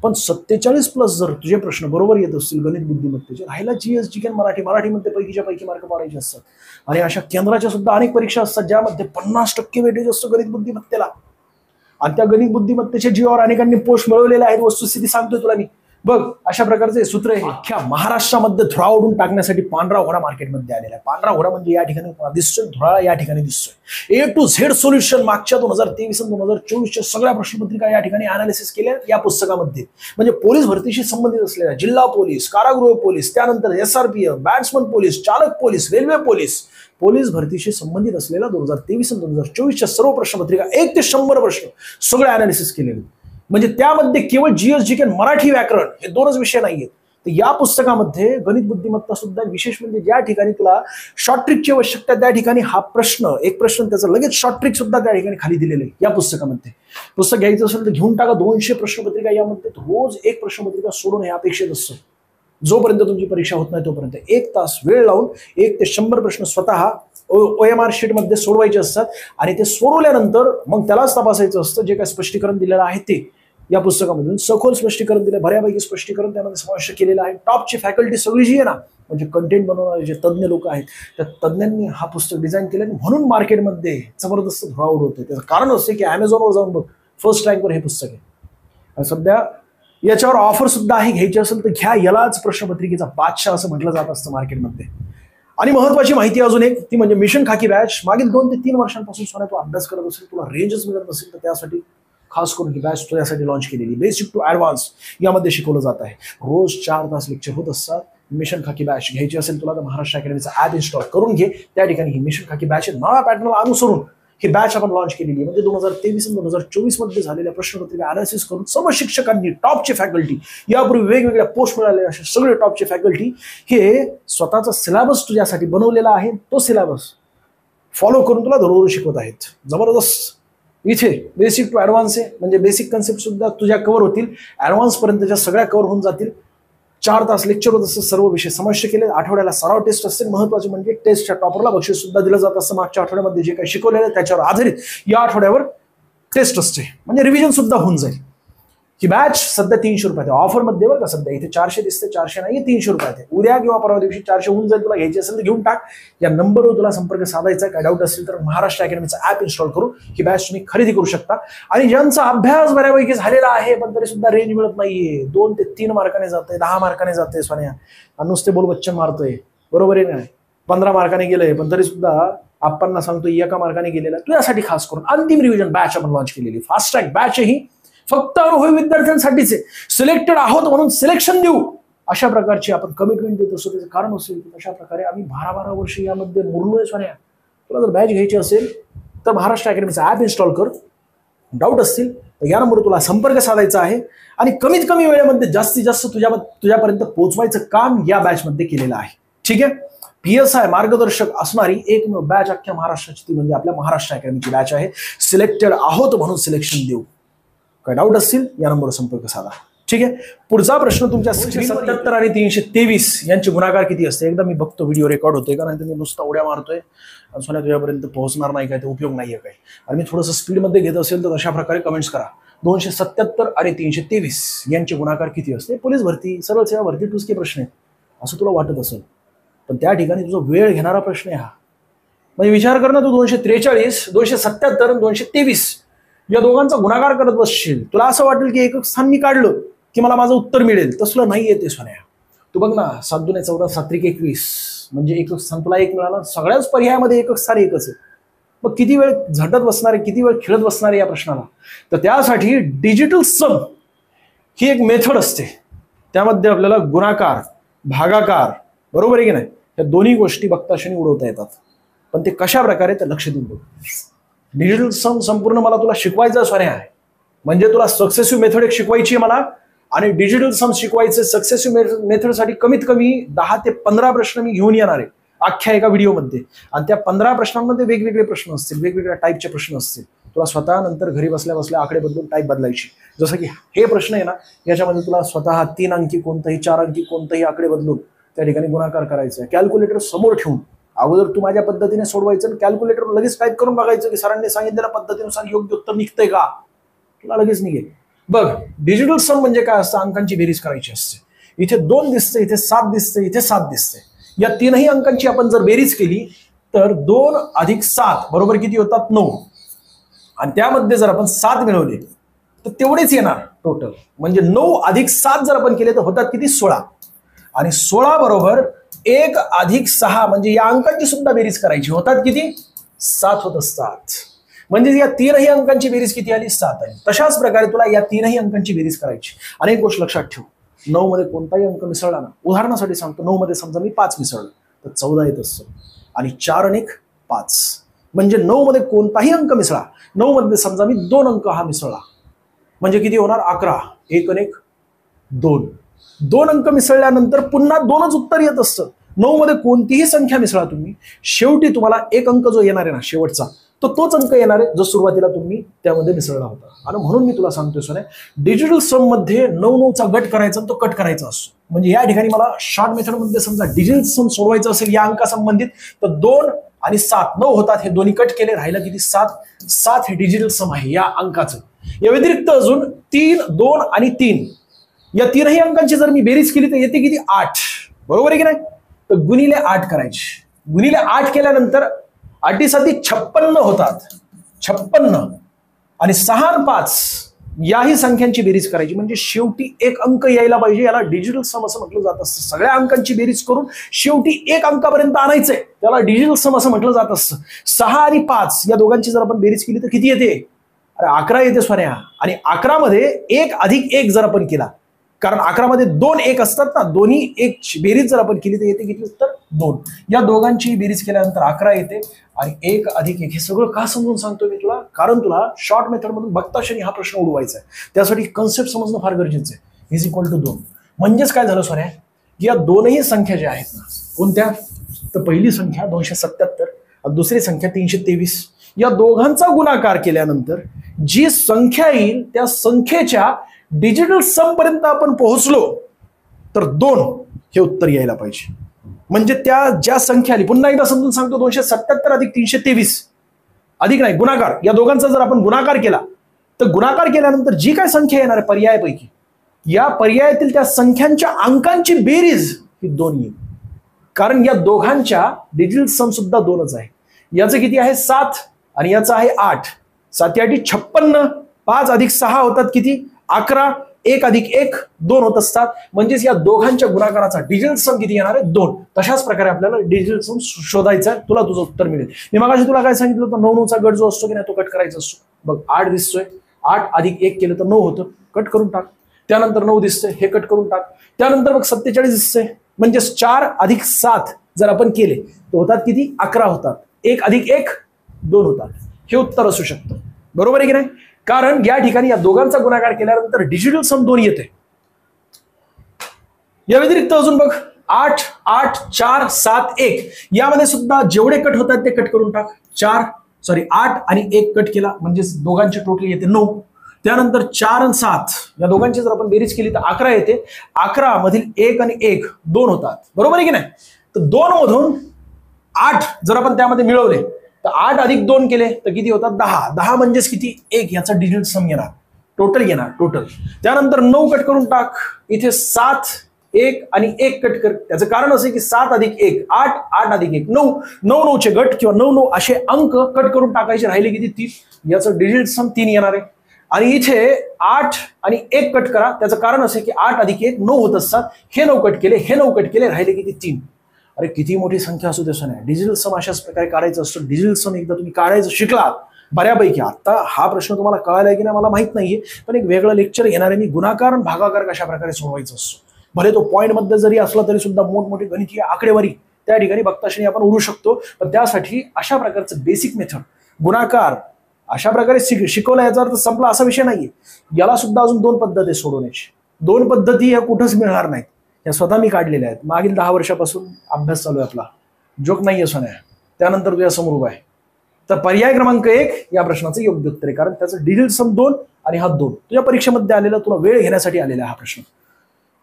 पण 47+ जर तुझे प्रश्न बरोबर येत असतील गणित बुद्धिमत्तेचे, राहिला GS GK मराठीमध्ये पैकीच्या पैकी मार्क पाडायचे असतात. आणि अशा केंद्राच्या सुद्धा अनेक परीक्षा असतात ज्यामध्ये 50% वेटेज असतो गणित बुद्धिमत्तेला. आणि त्या गणित बुद्धिमत्तेच्या जीवावर अनेकांनी पोस्ट मिळवलेले आहेत. वस्तुस्थिती सांगतोय तुला मी. बघ, अशा प्रकारचे सूत्र आहे. अख्ख्या महाराष्ट्रामध्ये धुळा उडून टाकण्यासाठी पांढरा घोडा मार्केटमध्ये आलेला आहे. पांढरा घोडा म्हणजे या ठिकाणी दिसतोय, धुळा या ठिकाणी दिसतोय. A to Z सोल्युशन मागच्या 2023 आणि 2024च्या सगळ्या प्रश्नपत्रिका या ठिकाणी अनालिसिस केल्या या पुस्तकामध्ये. म्हणजे पोलीस भरतीशी संबंधित असलेल्या जिल्हा पोलीस, कारागृह पोलीस, त्यानंतर SRPF, बॅट्समन पोलीस, चालक पोलीस, रेल्वे पोलीस, पोलीस भरतीशी संबंधित असलेल्या 2023 आणि 2024च्या सर्व प्रश्नपत्रिका 1 ते 100 प्रश्न सगळे अनालिसिस केलेले. म्हणजे त्यामध्ये केवळ GS GK मराठी व्याकरण हे 2च विषय नाहीयेत. तर या पुस्तकामध्ये गणित बुद्धिमत्ता सुद्धा विशेष म्हणजे ज्या ठिकाणी तुला शॉर्ट ट्रिकची आवश्यकता त्या ठिकाणी हा प्रश्न, एक प्रश्न त्याचा लगेच शॉर्ट ट्रिक सुद्धा त्या ठिकाणी खाली दिलेलं आहे या पुस्तकामध्ये. पुस्तक घ्यायचं असेल तर घेऊन टाका. 200 प्रश्नपत्रिका यामध्ये रोज एक प्रश्नपत्रिका सोडून हे अपेक्षित असतं. जोपर्यंत तुमची परीक्षा होत नाही तोपर्यंत 1 तास वेळ लावून 1 ते 100 प्रश्न स्वतः OMR शीटमध्ये सोडवायचे असतात. आणि ते सोडवल्यानंतर मग त्यालाच तपासायचं असतं. जे काय स्पष्टीकरण दिलेलं आहे ते या पुस्तकामधून सखोल स्पष्टीकरण दिलं, बऱ्यापैकी स्पष्टीकरण त्यामध्ये समाविष्ट केलेलं आहे. टॉपची फॅकल्टी सगळी जी आहे ना, म्हणजे कंटेंट बनवणारे जे तज्ज्ञ लोक आहेत त्या तज्ज्ञांनी हा पुस्तक डिझाईन केलं. म्हणून मार्केटमध्ये जबरदस्त धुळा उडवतोय. त्याचं कारण असं की Amazonवर जाऊन बघ, फर्स्ट रँकवर हे पुस्तक आहे. सध्या याच्यावर ऑफर सुद्धा आहे. घ्यायची असेल तर घ्या. यालाच प्रश्नपत्रिकेचा बादशाह असं म्हटलं जात असतं मार्केटमध्ये. आणि महत्वाची माहिती अजून एक, ती म्हणजे मिशन खाकी बॅच. मागील 2 ते 3 वर्षांपासून सोन्या तू अभ्यास करत असेल, तुला रेंजच मिळत नसेल, तर त्यासाठी खास करून ही बॅच तुझ्यासाठी लॉन्च केलेली. बेसिक टू ॲडव्हान्स यामध्ये शिकवलं जात आहे. रोज 4 तास लेक्चर होत असतात. मिशन खाकी बॅच घ्यायची असेल तुला तर महाराष्ट्र अकॅडमीचा ॲप इन्स्टॉल करून घे. त्या ठिकाणी ही मिशन खाकी बॅच नव्या पॅटर्नला अनुसरून ही बॅच आपण लॉन्च केलेली आहे. म्हणजे 2023 आणि 2024 मध्ये झालेल्या प्रश्नपत्रिका अनालिसिस करून सर्व शिक्षकांनी, टॉपचे फॅकल्टी, यापूर्वी वेगवेगळ्या पोस्ट मिळाले असे सगळे टॉपचे फॅकल्टी हे स्वतःचा सिलेबस तुझ्यासाठी बनवलेला आहे. तो सिलेबस फॉलो करून तुला दररोज शिकवत आहेत. जबरदस्त. इथे बेसिक टू ॲडव्हान्स आहे. म्हणजे बेसिक कन्सेप्ट सुद्धा तुझ्या कव्हर होतील, ॲडव्हान्स पर्यंतच्या सगळ्या कव्हर होऊन जातील. 4 तास लेक्चर होत असतं, सर्व विषय समाविष्ट केले. आठवड्याला सराव टेस्ट असते. महत्वाचे म्हणजे टेस्टच्या टॉपरला बक्षीस सुद्धा दिलं जात असतं. मागच्या आठवड्यामध्ये जे काही शिकवलेलं आहे त्याच्यावर आधारित या आठवड्यावर टेस्ट असते. म्हणजे रिव्हिजन सुद्धा होऊन जाईल. ही बॅच सध्या 300 रुपयात आहे ऑफरमध्ये. बरं का, सध्या इथे 400 दिसते, 400 नाही, 300 रुपयात आहे. उद्या किंवा परवा दिवशी 400 होऊन जाईल. तुला घ्यायची असेल तर घेऊन टाक. या नंबरवर तुला संपर्क साधायचा. काय डाऊट असेल तर महाराष्ट्र अकॅडमीचा ॲप इन्स्टॉल करून ही बॅच तुम्ही खरेदी करू शकता. आणि ज्यांचा अभ्यास बऱ्यापैकी झालेला आहे पण तरी सुद्धा रेंज मिळत नाहीये, 2 ते 3 मार्काने जाते, 10 मार्काने जाते सोन्या, नुसते बोल बच्चन मारतोय. बरोबर आहे ना. 15 मार्काने गेलंय पण तरी सुद्धा आपण सांगतो 1 मार्काने गेलेला. तुझ्यासाठी खास करून अंतिम रिव्हिजन बॅच आपण लॉन्च केलेली. फास्ट ट्रॅक बॅच ही फक्त अनुभवी विद्यार्थ्यांसाठीच आहे. सिलेक्टेड आहोत म्हणून सिलेक्शन देऊ अशा प्रकारची आपण कमिटमेंट देत असतो. त्याचं कारण असेल की अशा प्रकारे आम्ही 12-12 वर्ष यामध्ये मुरलोय सोन्या. तुला जर बॅच घ्यायची असेल तर महाराष्ट्र अकॅडमीचा ॲप इन्स्टॉल कर. डाऊट असतील तर या नंबरवर तुला संपर्क साधायचा आहे. आणि कमीत कमी वेळेमध्ये जास्तीत जास्त तुझ्यापर्यंत पोहोचवायचं काम या बॅचमध्ये केलेलं आहे. ठीक आहे. PSI मार्गदर्शक असणारी एकमेव बॅच अख्ख्या महाराष्ट्राची ती म्हणजे आपल्या महाराष्ट्र अकॅडमीची बॅच आहे. सिलेक्टेड आहोत म्हणून सिलेक्शन देऊ. काय डाऊट असतील या नंबरवर संपर्क साधा. ठीक आहे. पुढचा प्रश्न तुमच्या 277 आणि 323 यांचे गुणाकार किती असते. एकदा मी बघतो, व्हिडिओ रेकॉर्ड होतोय का नाही. तुम्ही नुसता उड्या मारतोय आणि सोन्या तुझ्यापर्यंत पोहोचणार नाही काय, ते उपयोग नाहीये काय. आणि मी थोडंसं स्पीडमध्ये घेत असेल तर अशा प्रकारे कमेंट्स करा. 277 आणि 323 यांचे गुणाकार किती असते. पोलीस भरती, सरळ सेवा भरती, टुसके प्रश्न आहे असं तुला वाटत असेल पण त्या ठिकाणी तुझा वेळ घेणारा प्रश्न आहे हा. म्हणजे विचार कर ना, तू 243, 277 आणि 223 या दोघांचा गुणाकार करत बसशील. तुला असं वाटेल की एकक स्थान मी काढलं की मला माझं उत्तर मिळेल, तसलं नाही येते सोन्या. तू बघ ना, 7 दूने 14, 7 त्रिक 21, म्हणजे एकक स्थान तुला 1 मिळाला. सगळ्याच पर्यायामध्ये एकक स्थान एकच आहे. मग किती वेळ झटत बसणार आहे, किती वेळ खेळत बसणार आहे या प्रश्नाला. तर त्यासाठी डिजिटल सम ही एक मेथड असते. त्यामध्ये आपल्याला गुणाकार, भागाकार, बरोबर आहे की नाही, या दोन्ही गोष्टी बघताक्षणी उडवता येतात. पण ते कशा प्रकारे ते लक्ष देऊन बघ. डिजिटल सम संपूर्ण मला तुला शिकवायचं सोन्या आहे. म्हणजे तुला सक्सेसिव्ह मेथड एक शिकवायची आहे मला, आणि डिजिटल सम शिकवायचे. सक्सेसिव्ह मेथडसाठी कमीत कमी 10 ते 15 प्रश्न मी घेऊन येणार आहे अख्ख्या एका व्हिडिओमध्ये. आणि त्या 15 प्रश्नांमध्ये वेगवेगळे प्रश्न असतील, वेगवेगळ्या टाईपचे प्रश्न असतील. तुला स्वतः नंतर घरी बसल्या बसल्या आकडे बदलून टाईप बदलायची. जसं की हे प्रश्न आहे ना, याच्यामध्ये तुला स्वतः 3 अंकी कोणतंही, 4 अंकी कोणतंही आकडे बदलून त्या ठिकाणी गुणाकार करायचा आहे. कॅल्क्युलेटर समोर ठेवून अगोदर तू माझ्या पद्धतीने सोडवायचं, कॅल्क्युलेटर लगेच टाईप करून बघायचं की सरांनी सांगितलेल्या पद्धतीनुसार योग्य उत्तर निघतंय का. तुला लगेच निघेल. बघ, डिजिटल सम म्हणजे काय असतं, अंकांची बेरीज करायची असते. इथे 2 दिसते, इथे 7 दिसते, इथे 7 दिसते. या 3ही अंकांची आपण जर बेरीज केली तर 2 अधिक 7 बरोबर किती होतात, 9. आणि त्यामध्ये जर आपण 7 मिळवले तर तेवढेच येणार टोटल. म्हणजे 9 अधिक 7 जर आपण केले तर होतात किती, 16. आणि 16 बरोबर 1 अधिक 6 म्हणजे या अंकांची सुद्धा बेरीज करायची, होतात किती, 7 होत असतात. म्हणजे या 3ही अंकांची बेरीज किती आली, 7 आली. तशाच प्रकारे तुला या 3ही अंकांची बेरीज करायची. आणि एक गोष्ट लक्षात ठेव, 9 मध्ये कोणताही अंक मिसळला ना, उदाहरणासाठी सांगतो, 9 मध्ये समजा मी 5 मिसळलं तर 14 येत असतं. आणि 4 आणि 1 5, म्हणजे 9 मध्ये कोणताही अंक मिसळा, 9 मध्ये समजा मी 2 अंक हा मिसळला म्हणजे किती होणार, 11. 1 आणि 1 2. 2 अंक मिसळल्यानंतर पुन्हा 2च उत्तर येत असतं. 9 मध्ये कोणतीही संख्या मिसळा तुम्ही, शेवटी तुम्हाला 1 अंक जो येणार आहे ना शेवटचा, तो तोच अंक येणार आहे जो सुरुवातीला तुम्ही त्यामध्ये मिसळला होता. आणि म्हणून मी तुला सांगतोय सोन्या, डिजिटल सम मध्ये 9-9चा गट करायचा आणि तो कट करायचा असतो. म्हणजे या ठिकाणी मला शॉर्ट मेथड मध्ये समजा डिजिटल सम सोडवायचं असेल या अंका संबंधित, तर 2 आणि 7 9 होतात. हे दोन्ही कट केले, राहिला किती, 7 हे डिजिटल सम आहे या अंकाचं. या व्यतिरिक्त अजून 3, 2 आणि 3 या 3ही अंकांची जर मी बेरीज केली तर येते किती, 8. बरोबर आहे की नाही. तर गुणिले 8 करायची. गुणिले 8 केल्यानंतर 8 7 56 होतात. 56 आणि 6 आणि 5 याही संख्यांची बेरीज करायची. म्हणजे शेवटी 1 अंक यायला पाहिजे. याला डिजिटल सम असं म्हटलं जात असतं. सगळ्या अंकांची बेरीज करून शेवटी 1 अंकापर्यंत आणायचंय, त्याला डिजिटल सम असं म्हटलं जात असतं. 6 आणि 5 या दोघांची जर आपण बेरीज केली तर किती येते, अरे 11 येते सोन्या. आणि 11 मध्ये 1 अधिक 1 जर आपण केला, कारण 11 मध्ये 2 1 असतात ना, दोन्ही 1 बेरीज जर आपण केली तर येते किती उत्तर, 2. या दोघांची बेरीज केल्यानंतर 11 येते. आणि 1 अधिक 1 हे सगळं का समजून सांगतोय मी तुला, कारण तुला शॉर्ट मेथड मधून बघता क्षणी हा प्रश्न उडवायचा आहे. त्यासाठी कन्सेप्ट समजणं फार गरजेचं आहे. इज इक्वल टू 2 म्हणजेच काय झालं सोन्या, की या दोनही संख्या ज्या आहेत ना, कोणत्या, तर पहिली संख्या 277 आणि दुसरी संख्या 323, या दोघांचा गुणाकार केल्यानंतर जी संख्या येईल त्या संख्येच्या डिजिटल सम पर्यंत आपण पोहोचलो तर 2 हे उत्तर यायला पाहिजे. म्हणजे त्या ज्या संख्या आली, पुन्हा एकदा समजून सांगतो, 277 अधिक 323 अधिक नाही गुणाकार, या दोघांचा जर आपण गुणाकार केला तर गुणाकार केल्यानंतर जी काय संख्या येणार आहे पर्यायापैकी, या पर्यायातील त्या संख्यांच्या अंकांची बेरीज ही 2 येईल. कारण या दोघांच्या डिजिटल सम सुद्धा 2च आहे. याचं किती आहे, 7 आणि याचं आहे 8. 7 8 56, 5 अधिक 6 होतात किती, 11. 1 अधिक 1 2 होत असतात. म्हणजेच या दोघांच्या गुणाकाराचा डिजिटल सम किती येणार आहे, 2. तशाच प्रकारे आपल्याला डिजिटल सम शोधायचा आहे. तुला तुझं उत्तर मिळेल. मी मगाशी तुला काय सांगितलं होतं, 9-9चा गट जो असतो की नाही तो कट करायचा असतो. बघ 8 दिसतोय, 8 अधिक 1 केलं तर 9 होतं, कट करून टाक. त्यानंतर 9 दिसतंय, हे कट करून टाक. त्यानंतर बघ 47 दिसतंय, म्हणजे 4 अधिक 7 जर आपण केले तर होतात किती, 11 होतात. 1 अधिक 1 2 होतात. हे उत्तर असू शकतं. बरोबर आहे की नाही. कारण या ठिकाणी या दोघांचा गुणाकार केल्यानंतर डिजिटल सम 2 येते. या व्यतिरिक्त अजून बघ 8 8 4 7 1 यामध्ये सुद्धा जेवढे कट होतात ते कट करून टाक. 8 आणि 1 कट केला म्हणजे दोघांची टोटल येते 9. त्यानंतर 4 आणि 7 या दोघांची जर आपण बेरीज केली तर 11 येते. 11 मधील 1 आणि 1 2 होतात. बरोबर आहे की नाही. तर 2 मधून 8 जर आपण त्यामध्ये मिळवले तर 8 अधिक 2 केले तर किती होतात, 10. 10 म्हणजेच किती, 1. याचा डिजिटल सम येणार, टोटल येणार टोटल. त्यानंतर 9 कट करून टाक. इथे 7 1 आणि 1 कट कर. त्याचं कारण असं की 7 अधिक 1 8, 8 अधिक 1 9. 9 चे गट किंवा 9 9 असे अंक कट करून टाकायचे, राहिले किती, 3. याचं डिजिटल सम 3 येणार आहे. आणि इथे 8 आणि 1 कट करा. त्याचं कारण असे की 8 अधिक 1 9 होत असतात. हे 9 कट केले, हे 9 कट केले, राहिले किती 3. अरे किती मोठी संख्या असू तसं नाही. डिजिटल सम अशाच प्रकारे काढायचं असतं. डिजिटल सम एकदा तुम्ही काढायचं शिकलात बऱ्यापैकी. आता हा प्रश्न तुम्हाला कळायला की नाही मला माहित नाहीये, पण एक वेगळं लेक्चर घेणार आहे मी. गुणाकार आणि भागाकार कशा प्रकारे सोडवायचा असतो. भले तो पॉईंट मध्ये जरी असला तरी सुद्धा मोठमोठी गणितीय आकडेवारी त्या ठिकाणी बघताक्षणी आपण उडू शकतो. पण त्यासाठी अशा प्रकारचं बेसिक मेथड गुणाकार अशा प्रकारे शिकवला, याचा अर्थ संपला असा विषय नाहीये. याला सुद्धा अजून 2 पद्धती सोडवण्याची. 2 पद्धती या कुठंच मिळणार नाहीत. या स्वतः मी काढलेल्या आहेत. मागील 10 वर्षापासून अभ्यास चालू आहे आपला. जोक नाहीये सोन्या. त्यानंतर तुझ्या समोर उभा आहे. तर पर्याय क्रमांक 1 या प्रश्नाचं योग्य उत्तर आहे, कारण त्याचं डिजिटल सम 2 आणि हा 2 तुझ्या परीक्षेमध्ये आलेला, तुला वेळ घेण्यासाठी आलेला हा प्रश्न.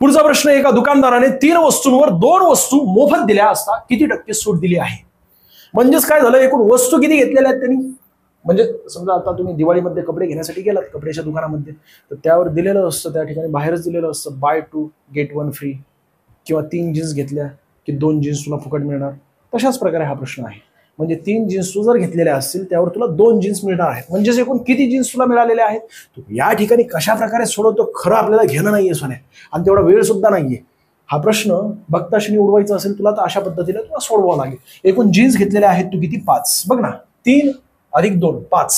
पुढचा प्रश्न, एका दुकानदाराने 3 वस्तूंवर 2 वस्तू मोफत दिल्या असता किती टक्के सूट दिली आहे. म्हणजेच काय झालं, एकूण वस्तू किती घेतलेल्या आहेत त्यांनी. म्हणजे समजा आता तुम्ही दिवाळीमध्ये कपडे घेण्यासाठी गेलात कपड्याच्या दुकानामध्ये, तर त्यावर दिलेलं असतं, त्या ठिकाणी बाहेरच दिलेलं असतं बाय 2 गेट 1 फ्री, किंवा 3 जीन्स घेतल्या की 2 जीन्स तुला फुकट मिळणार. तशाच प्रकारे हा प्रश्न आहे. म्हणजे 3 जीन्स तू जर घेतलेल्या असतील त्यावर तुला 2 जीन्स मिळणार आहेत. म्हणजेच एकूण किती जीन्स तुला मिळालेले आहेत. तू या ठिकाणी कशा प्रकारे सोडवतो खरं आपल्याला घेणं नाहीये सोन्या, आणि तेवढा वेळ सुद्धा नाहीये. हा प्रश्न बघताक्षणी उडवायचा असेल तुला तर अशा पद्धतीने तुला सोडवावं लागेल. एकूण जीन्स घेतलेल्या आहेत तू किती 5. बघ ना, 3 अधिक 2 5,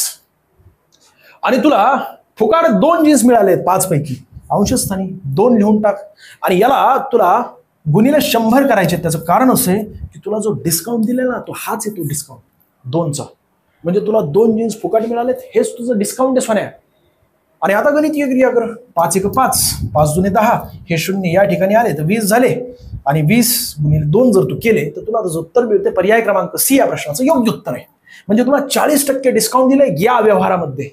आणि तुला फुकाट 2 जीन्स मिळाले 5 पैकी. अंशस्थानी 2 लिहून टाक, आणि याला तुला गुणिले 100 करायचे. त्याचं कारण असं आहे की तुला जो डिस्काउंट दिलेला ना तो हाच आहे, तो डिस्काउंट 2चा. म्हणजे तुला 2 जीन्स फुकाट मिळालेत, हेच तुझं डिस्काउंट आहे सोन्या. आणि आता गणितीय क्रिया कर. 5 1 5, 5 2 10, हे 0 या ठिकाणी आले तर 20 झाले, आणि 20 गुणिले 2 जर तू केले तर तुला जो उत्तर मिळते पर्याय क्रमांक C या प्रश्नाचं योग्य उत्तर आहे. म्हणजे तुला 40% डिस्काउंट दिलंय या व्यवहारामध्ये.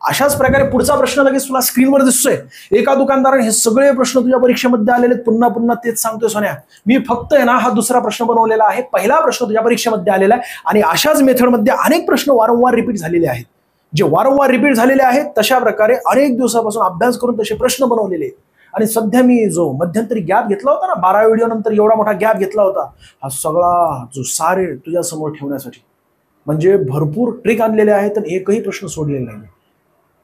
अशाच प्रकारे पुढचा प्रश्न लगेच तुला स्क्रीनवर दिसतोय. एका दुकानदाराने हे सगळे प्रश्न तुझ्या परीक्षेमध्ये आलेले, पुन्हा पुन्हा तेच सांगतोय सोन्या. मी फक्त आहे ना हा दुसरा प्रश्न बनवलेला आहे. पहिला प्रश्न तुझ्या परीक्षेमध्ये आलेला आहे, आणि अशाच मेथडमध्ये अनेक प्रश्न वारंवार रिपीट झालेले आहेत. जे वारंवार रिपीट झालेले आहेत तशा प्रकारे अनेक दिवसापासून अभ्यास करून तसे प्रश्न बनवलेले. आणि सध्या मी जो मध्यंतरी गॅप घेतला होता ना, 12 व्हिडिओ नंतर एवढा मोठा गॅप घेतला होता, हा सगळा जो सारे तुझ्या समोर ठेवण्यासाठी. म्हणजे भरपूर ट्रिक आणलेले आहेत आणि एकही प्रश्न सोडलेला नाही.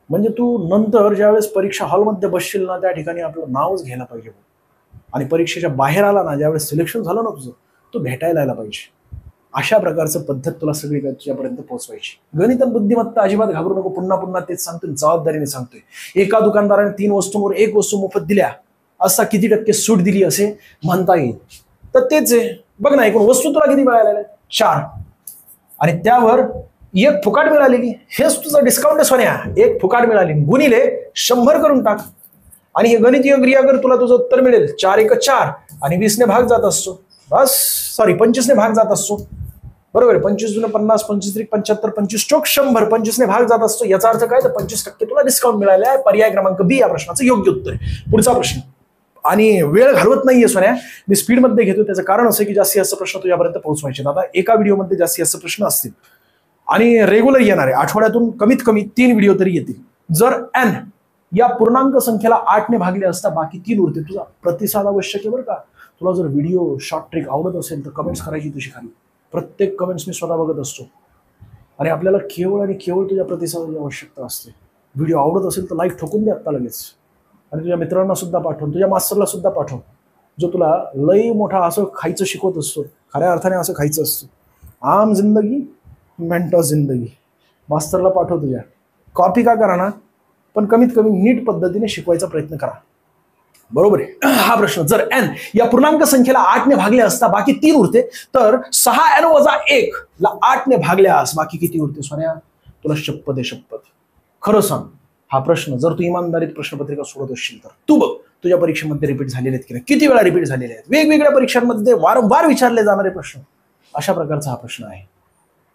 म्हणजे तू नंतर ज्यावेळेस परीक्षा हॉलमध्ये बसशील ना, त्या ठिकाणी आपलं नावच घ्यायला पाहिजे, आणि परीक्षेच्या बाहेर आला ना, ज्यावेळेस सिलेक्शन झालं ना तुझं, तो भेटायला यायला पाहिजे. अशा प्रकारचं पद्धत तुला सगळी तुझ्यापर्यंत पोहोचवायची. गणित आणि बुद्धिमत्ता अजिबात घाबरू नको. पुन्हा पुन्हा तेच सांगतोय, जबाबदारीने सांगतोय. एका दुकानदाराने 3 वस्तूंवर 1 वस्तू मोफत दिल्या असता किती टक्के सूट दिली असे म्हणता येईल. तर तेच आहे. बघ ना, एकूण वस्तू तुला किती मिळालेल्या 4, आणि त्यावर 1 फुकाट मिळालेली. हेच तुझं डिस्काउंट आहे सोन्या. 1 फुकाट मिळाली, गुणिले 100 करून टाक, आणि हे गणितीय क्रिया कर. तुला तुझं उत्तर मिळेल 4 1 4, आणि 20 ने भाग जात असतो. बस 25 ने भाग जात असतो. बरोबर आहे. 25 × 50, 25 × 75, 25 + 100, 25 ने भाग जात असतो. याचा अर्थ काय, तर 25% तुला डिस्काउंट मिळाले आहे. पर्याय क्रमांक B या प्रश्नाचं योग्य उत्तर आहे. पुढचा प्रश्न, आणि वेळ घालवत नाहीये सोन्या, मी स्पीडमध्ये घेतो. त्याचं कारण असं की जास्तीत जास्त प्रश्न तुझ्यापर्यंत पोहोचवायचे. आता एका व्हिडिओमध्ये जास्तीत जास्त प्रश्न असतील, आणि रेग्युलर येणार आहे. आठवड्यातून कमीत कमी 3 व्हिडिओ तरी येतील. जर n या पूर्णांक संख्येला 8 ने भागले असता बाकी 3 उरते. तुझा प्रतिसाद आवश्यक आहे बरं का. तुला जर व्हिडिओ शॉर्ट ट्रिक आवडत असेल तर कमेंट्स करायची तुझी खाली. प्रत्येक कमेंट्स मी स्वतः बघत असतो, आणि आपल्याला केवळ आणि केवळ तुझ्या प्रतिसादाची आवश्यकता असते. व्हिडिओ आवडत असेल तर लाईक ठोकून दे आत्ता लगेच, आणि तुझ्या मित्रांना सुद्धा पाठव, तुझ्या मास्तरला सुद्धा पाठव, जो तुला लई मोठा असं खायचं शिकवत असतो. खऱ्या अर्थाने असं खायचं असतं. आम जिंदगी मेंटॉस जिंदगी. मास्तरला पाठव तुझ्या. कॉपी का करा ना, पण कमीत कमी नीट पद्धतीने शिकवायचा प्रयत्न करा. बरोबर आहे. हा प्रश्न, जर n या पूर्णांक संख्येला 8 ने भागले असता बाकी 3 उरते, तर 6n - 1 ला 8 ने भागल्यास बाकी किती उरते सोन्या. तुला शपथ आहे, शपथ. खरं सांग, हा प्रश्न जर तू इमानदारीत प्रश्नपत्रिका सोडत असशील तर तू बघ तुझ्या परीक्षेमध्ये रिपीट झालेले आहेत की नाही, किती वेळा रिपीट झालेले आहेत. वेगवेगळ्या परीक्षांमध्ये वारंवार विचारले जाणारे प्रश्न. अशा प्रकारचा हा प्रश्न आहे.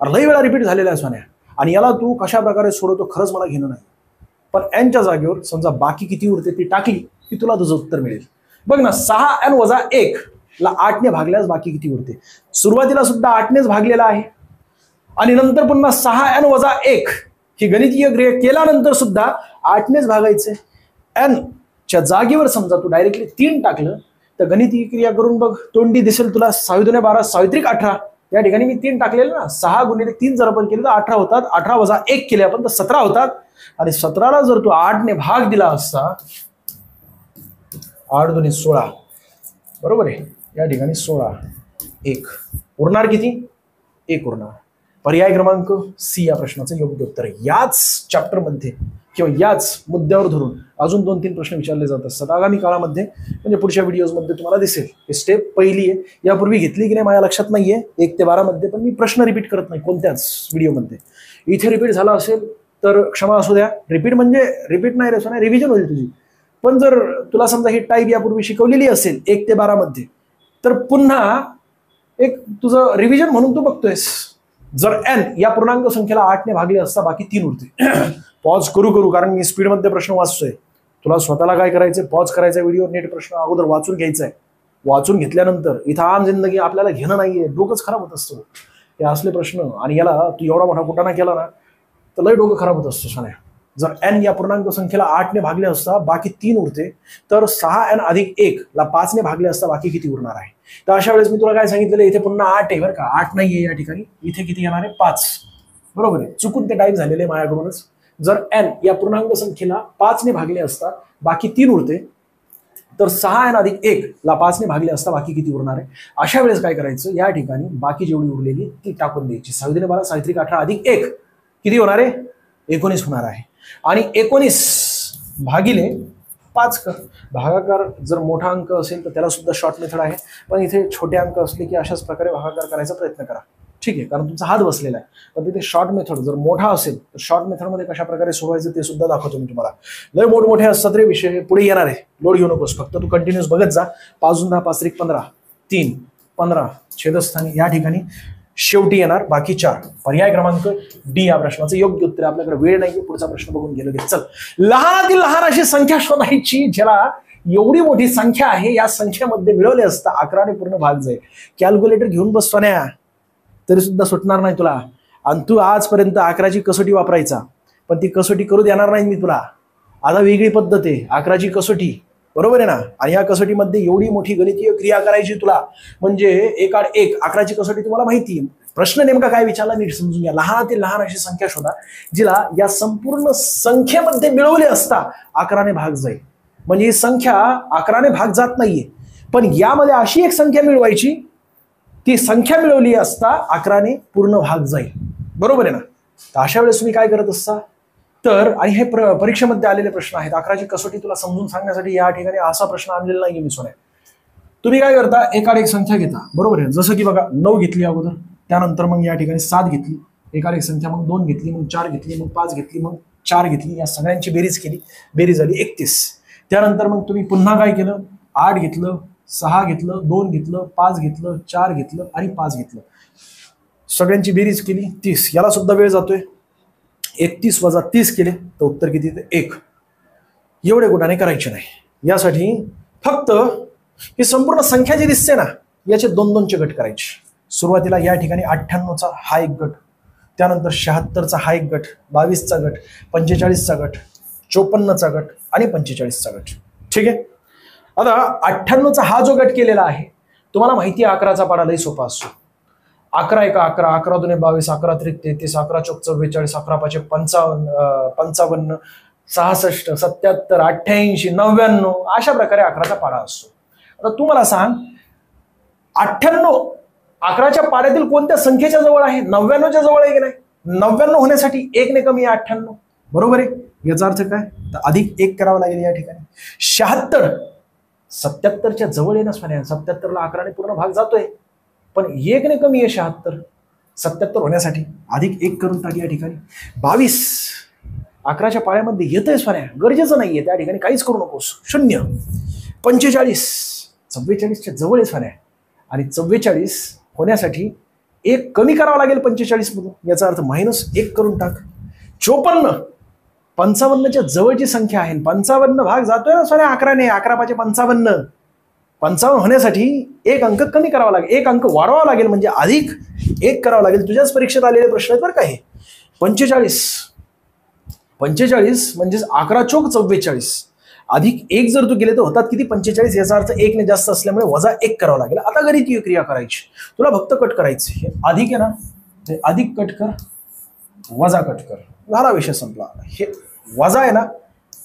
लई वेळा रिपीट झालेला आहे सोन्या, आणि याला तू कशा प्रकारे सोडवतो खरंच मला घेणं नाही. पण nच्या जागेवर समजा बाकी किती उरते ती टाकली की तुला तुझं उत्तर मिळेल. बघ ना, 6n - 1 ला 8 ने भागल्यास बाकी किती उरते. सुरुवातीला सुद्धा 8 नेच भागलेला आहे, आणि नंतर पुन्हा 6n - 1 ही गणितीय क्रिया केल्यानंतर सुद्धा 8 नेच भागायचे. n च्या जागेवर समजा तू डायरेक्टली 3 टाकलं तर गणितीय क्रिया करून बघ, तोंडी दिसेल तुला. 6 × 2 = 12, 6 × 3 = 18. या ठिकाणी मी 3 टाकलेलं ना, 6 × 3 जर आपण केलं तर 18 होतात. 18 - 1 केले आपण तर 17 होतात. आणि 17ला जर तू 8ने भाग दिला असता, 8 दुनी 16, बरोबर आहे, या ठिकाणी 16, 1 उरणार किती? 1 उरणार. पर्याय क्रमांक सी या प्रश्नाचं योग्य उत्तर आहे. याच चॅप्टरमध्ये किंवा याच मुद्द्यावर धरून अजून 2-3 प्रश्न विचारले जात असतात आगामी काळामध्ये, म्हणजे पुढच्या व्हिडिओजमध्ये तुम्हाला दिसेल. ही स्टेप पहिली आहे, यापूर्वी घेतली की नाही माझ्या लक्षात नाहीये 1 ते 12 मध्ये, पण मी प्रश्न रिपीट करत नाही कोणत्याच व्हिडिओमध्ये. इथे रिपीट झाला असेल तर क्षमा असू द्या. रिपीट म्हणजे रिपीट नाही रे सोना, रिव्हिजन होईल तुझी. पण जर तुला समजा ही टाईप यापूर्वी शिकवलेली असेल 1 ते 12 मध्ये, तर पुन्हा एक तुझं रिव्हिजन म्हणून तू बघतोयस. जर n या पूर्णांक संख्येला 8ने भागले असता बाकी 3 उरते. पॉज करू कारण मी स्पीडमध्ये प्रश्न वाचतोय. तुला स्वतःला काय करायचंय, पॉज करायचा, व्हिडिओ नीट प्रश्न अगोदर वाचून घ्यायचा आहे. वाचून घेतल्यानंतर इथं आम जिंदगी आपल्याला घेणं नाहीये, डोकंच खराब होत असतं हे असले प्रश्न. आणि याला तू एवढा मोठा कुटाणा केला ना तर लय डोकं खराब होत असतं शाण्या. जर n या पूर्णांक संख्येला 8ने भागले असता बाकी 3 उरते, तर 6n अधिक 1 ला 5ने भागले असता बाकी किती उरणार आहे? तर अशा वेळेस मी तुला काय सांगितलेलं, इथे पुन्हा 8 आहे बरं का, 8 नाहीये या ठिकाणी, इथे किती येणार आहे? 5. बरोबर आहे, चुकून ते टाईप झालेले आहे माझ्याकडूनच. जर n या पूर्णांक संख्येला 5ने भागले असता बाकी 3 उरते, तर 6n अधिक 1 ला 5ने भागले असता बाकी किती उरणार आहे? अशा वेळेस काय करायचं, या ठिकाणी बाकी जेवढी उरलेली ती टाकून द्यायची. 6 12 6 18 अधिक 1 किती होणार आहे? 19 होणार आहे. आणि 19 भागिले 5 कर. भागाकार जर मोठा अंक असेल तर त्याला सुद्धा शॉर्ट मेथड आहे, पण इथे छोटे अंक असले की अशाच प्रकारे भागाकार करायचा प्रयत्न करा. ठीक आहे, कारण तुमचा हात बसलेला आहे. पण तिथे शॉर्ट मेथड जर मोठा असेल तर शॉर्ट मेथडमध्ये कशा प्रकारे सोडवायचं ते सुद्धा दाखवतो मी तुम्हाला. लय मोठमोठे असतात रे विषय, पुढे येणार आहे, लोड घेऊ नकोस, फक्त तू कंटिन्यूस बघत जा. 5 10 5 3 15 3 15 छेदस्थानी या ठिकाणी शेवटी येणार बाकी 4. पर्याय क्रमांक डी या प्रश्नाचं योग्य उत्तर. आपल्याकडे वेळ नाही, पुढचा प्रश्न बघून गेलो की चल. लहानातील लहान अशी संख्या शोधायची ज्याला एवढी मोठी संख्या आहे, या संख्येमध्ये मिळवले असता 11ने पूर्ण भाग जाईल. कॅल्क्युलेटर घेऊन बसतो ना तरी सुद्धा सुटणार नाही तुला. आणि तू आजपर्यंत 11ची कसोटी वापरायचा, पण ती कसोटी करू देणार नाही मी तुला. आता वेगळी पद्धत आहे 11ची कसोटी, बरोबर आहे ना. आणि या कसोटीमध्ये एवढी मोठी गणितीय क्रिया करायची तुला, म्हणजे 1 आड 1 11ची कसोटी तुम्हाला माहिती आहे. प्रश्न नेमका काय विचारला नीट समजून घ्या. लहानातील लहान अशी संख्या शोधा जिला या संपूर्ण संख्येमध्ये मिळवले असता 11ने भाग जाईल. म्हणजे ही संख्या 11ने भाग जात नाहीये, पण यामध्ये अशी एक संख्या मिळवायची, ती संख्या मिळवली असता 11ने पूर्ण भाग जाईल. बरोबर आहे ना. तर अशा वेळेस तुम्ही काय करत असता, तर आणि हे परीक्षेमध्ये आलेले प्रश्न आहेत. 11ची कसोटी तुला समजून सांगण्यासाठी या ठिकाणी असा प्रश्न आणलेला नाही मी सोन्या. तुम्ही काय करता, 1 आड 1 संख्या घेता, बरोबर आहे. जसं की बघा 9 घेतली अगोदर, त्यानंतर मग या ठिकाणी 7 घेतली, 1 आड 1 संख्या, मग 2 घेतली, मग 4 घेतली, मग 5 घेतली, मग 4 घेतली, या सगळ्यांची बेरीज केली, बेरीज झाली 31. त्यानंतर मग तुम्ही पुन्हा काय केलं, 8 घेतलं, 6 घेतलं, 2 घेतलं, 5 घेतलं, 4 घेतलं आणि 5 घेतलं, सगळ्यांची बेरीज केली 30. याला सुद्धा वेळ जातोय. 31 वजा 30 केले तर उत्तर किती येते? 1. एवढे कुठाने करायचे नाही. यासाठी फक्त ही संपूर्ण संख्या जी दिसते ना, याचे 2-2चे गट करायचे. सुरुवातीला या ठिकाणी 98चा हा एक गट, त्यानंतर 76चा हा एक गट, 22चा गट, 45चा गट, 54चा गट आणि 45चा गट. ठीक आहे. आता 98चा हा जो गट केलेला आहे, तुम्हाला माहिती आहे 11चा पाडा लई सोपा असतो. 11 1 11, 11 2 22, 11 3 33, 11 4 44, 11 5 55, 55, 66, 77, 88, 99 अशा प्रकारे 11चा पाडा असतो. आता तू मला सांग, 98 11च्या पाड्यातील कोणत्या संख्येच्या जवळ आहे? 99च्या जवळ आहे की नाही? 99 होण्यासाठी 1 ने कमी आहे 98, बरोबर आहे. याचा अर्थ काय, तर अधिक 1 करावं लागेल या ठिकाणी. 76 77च्या जवळ आहे ना सोन्या, 77ला 11ने पूर्ण भाग जातोय, पण 1 ने कमी आहे 76. 77 होण्यासाठी अधिक 1 करून टाक या ठिकाणी. 22 11च्या पाड्यामध्ये येतंय सोन्या, गरजेचं नाहीये त्या ठिकाणी काहीच करू नकोस, 0. 45 44च्या जवळ आहे सोन्या, आणि 44 होण्यासाठी 1 कमी करावं लागेल 45 मधून, याचा अर्थ -1 करून टाक. 54 55च्या जवळची संख्या आहे, 55 भाग जातोय ना सोन्या 11ने, 11 5 55, 55 होण्यासाठी 1 अंक कमी करावा लागेल, 1 अंक वाढवावा लागेल, म्हणजे अधिक 1 करावं लागेल. तुझ्याच परीक्षेत आलेले प्रश्न आहेत बरं का हे. 45 म्हणजेच 11 चोक 44, अधिक 1 जर तू केले तर होतात किती? 45. याचा अर्थ 1 ने जास्त असल्यामुळे -1 करावं लागेल. आता गणितीय क्रिया करायची, तुला फक्त कट करायचं. हे अधिक आहे ना, हे अधिक कट कर, वजा कट कर, झाला विषय संपला. हे वजा आहे ना,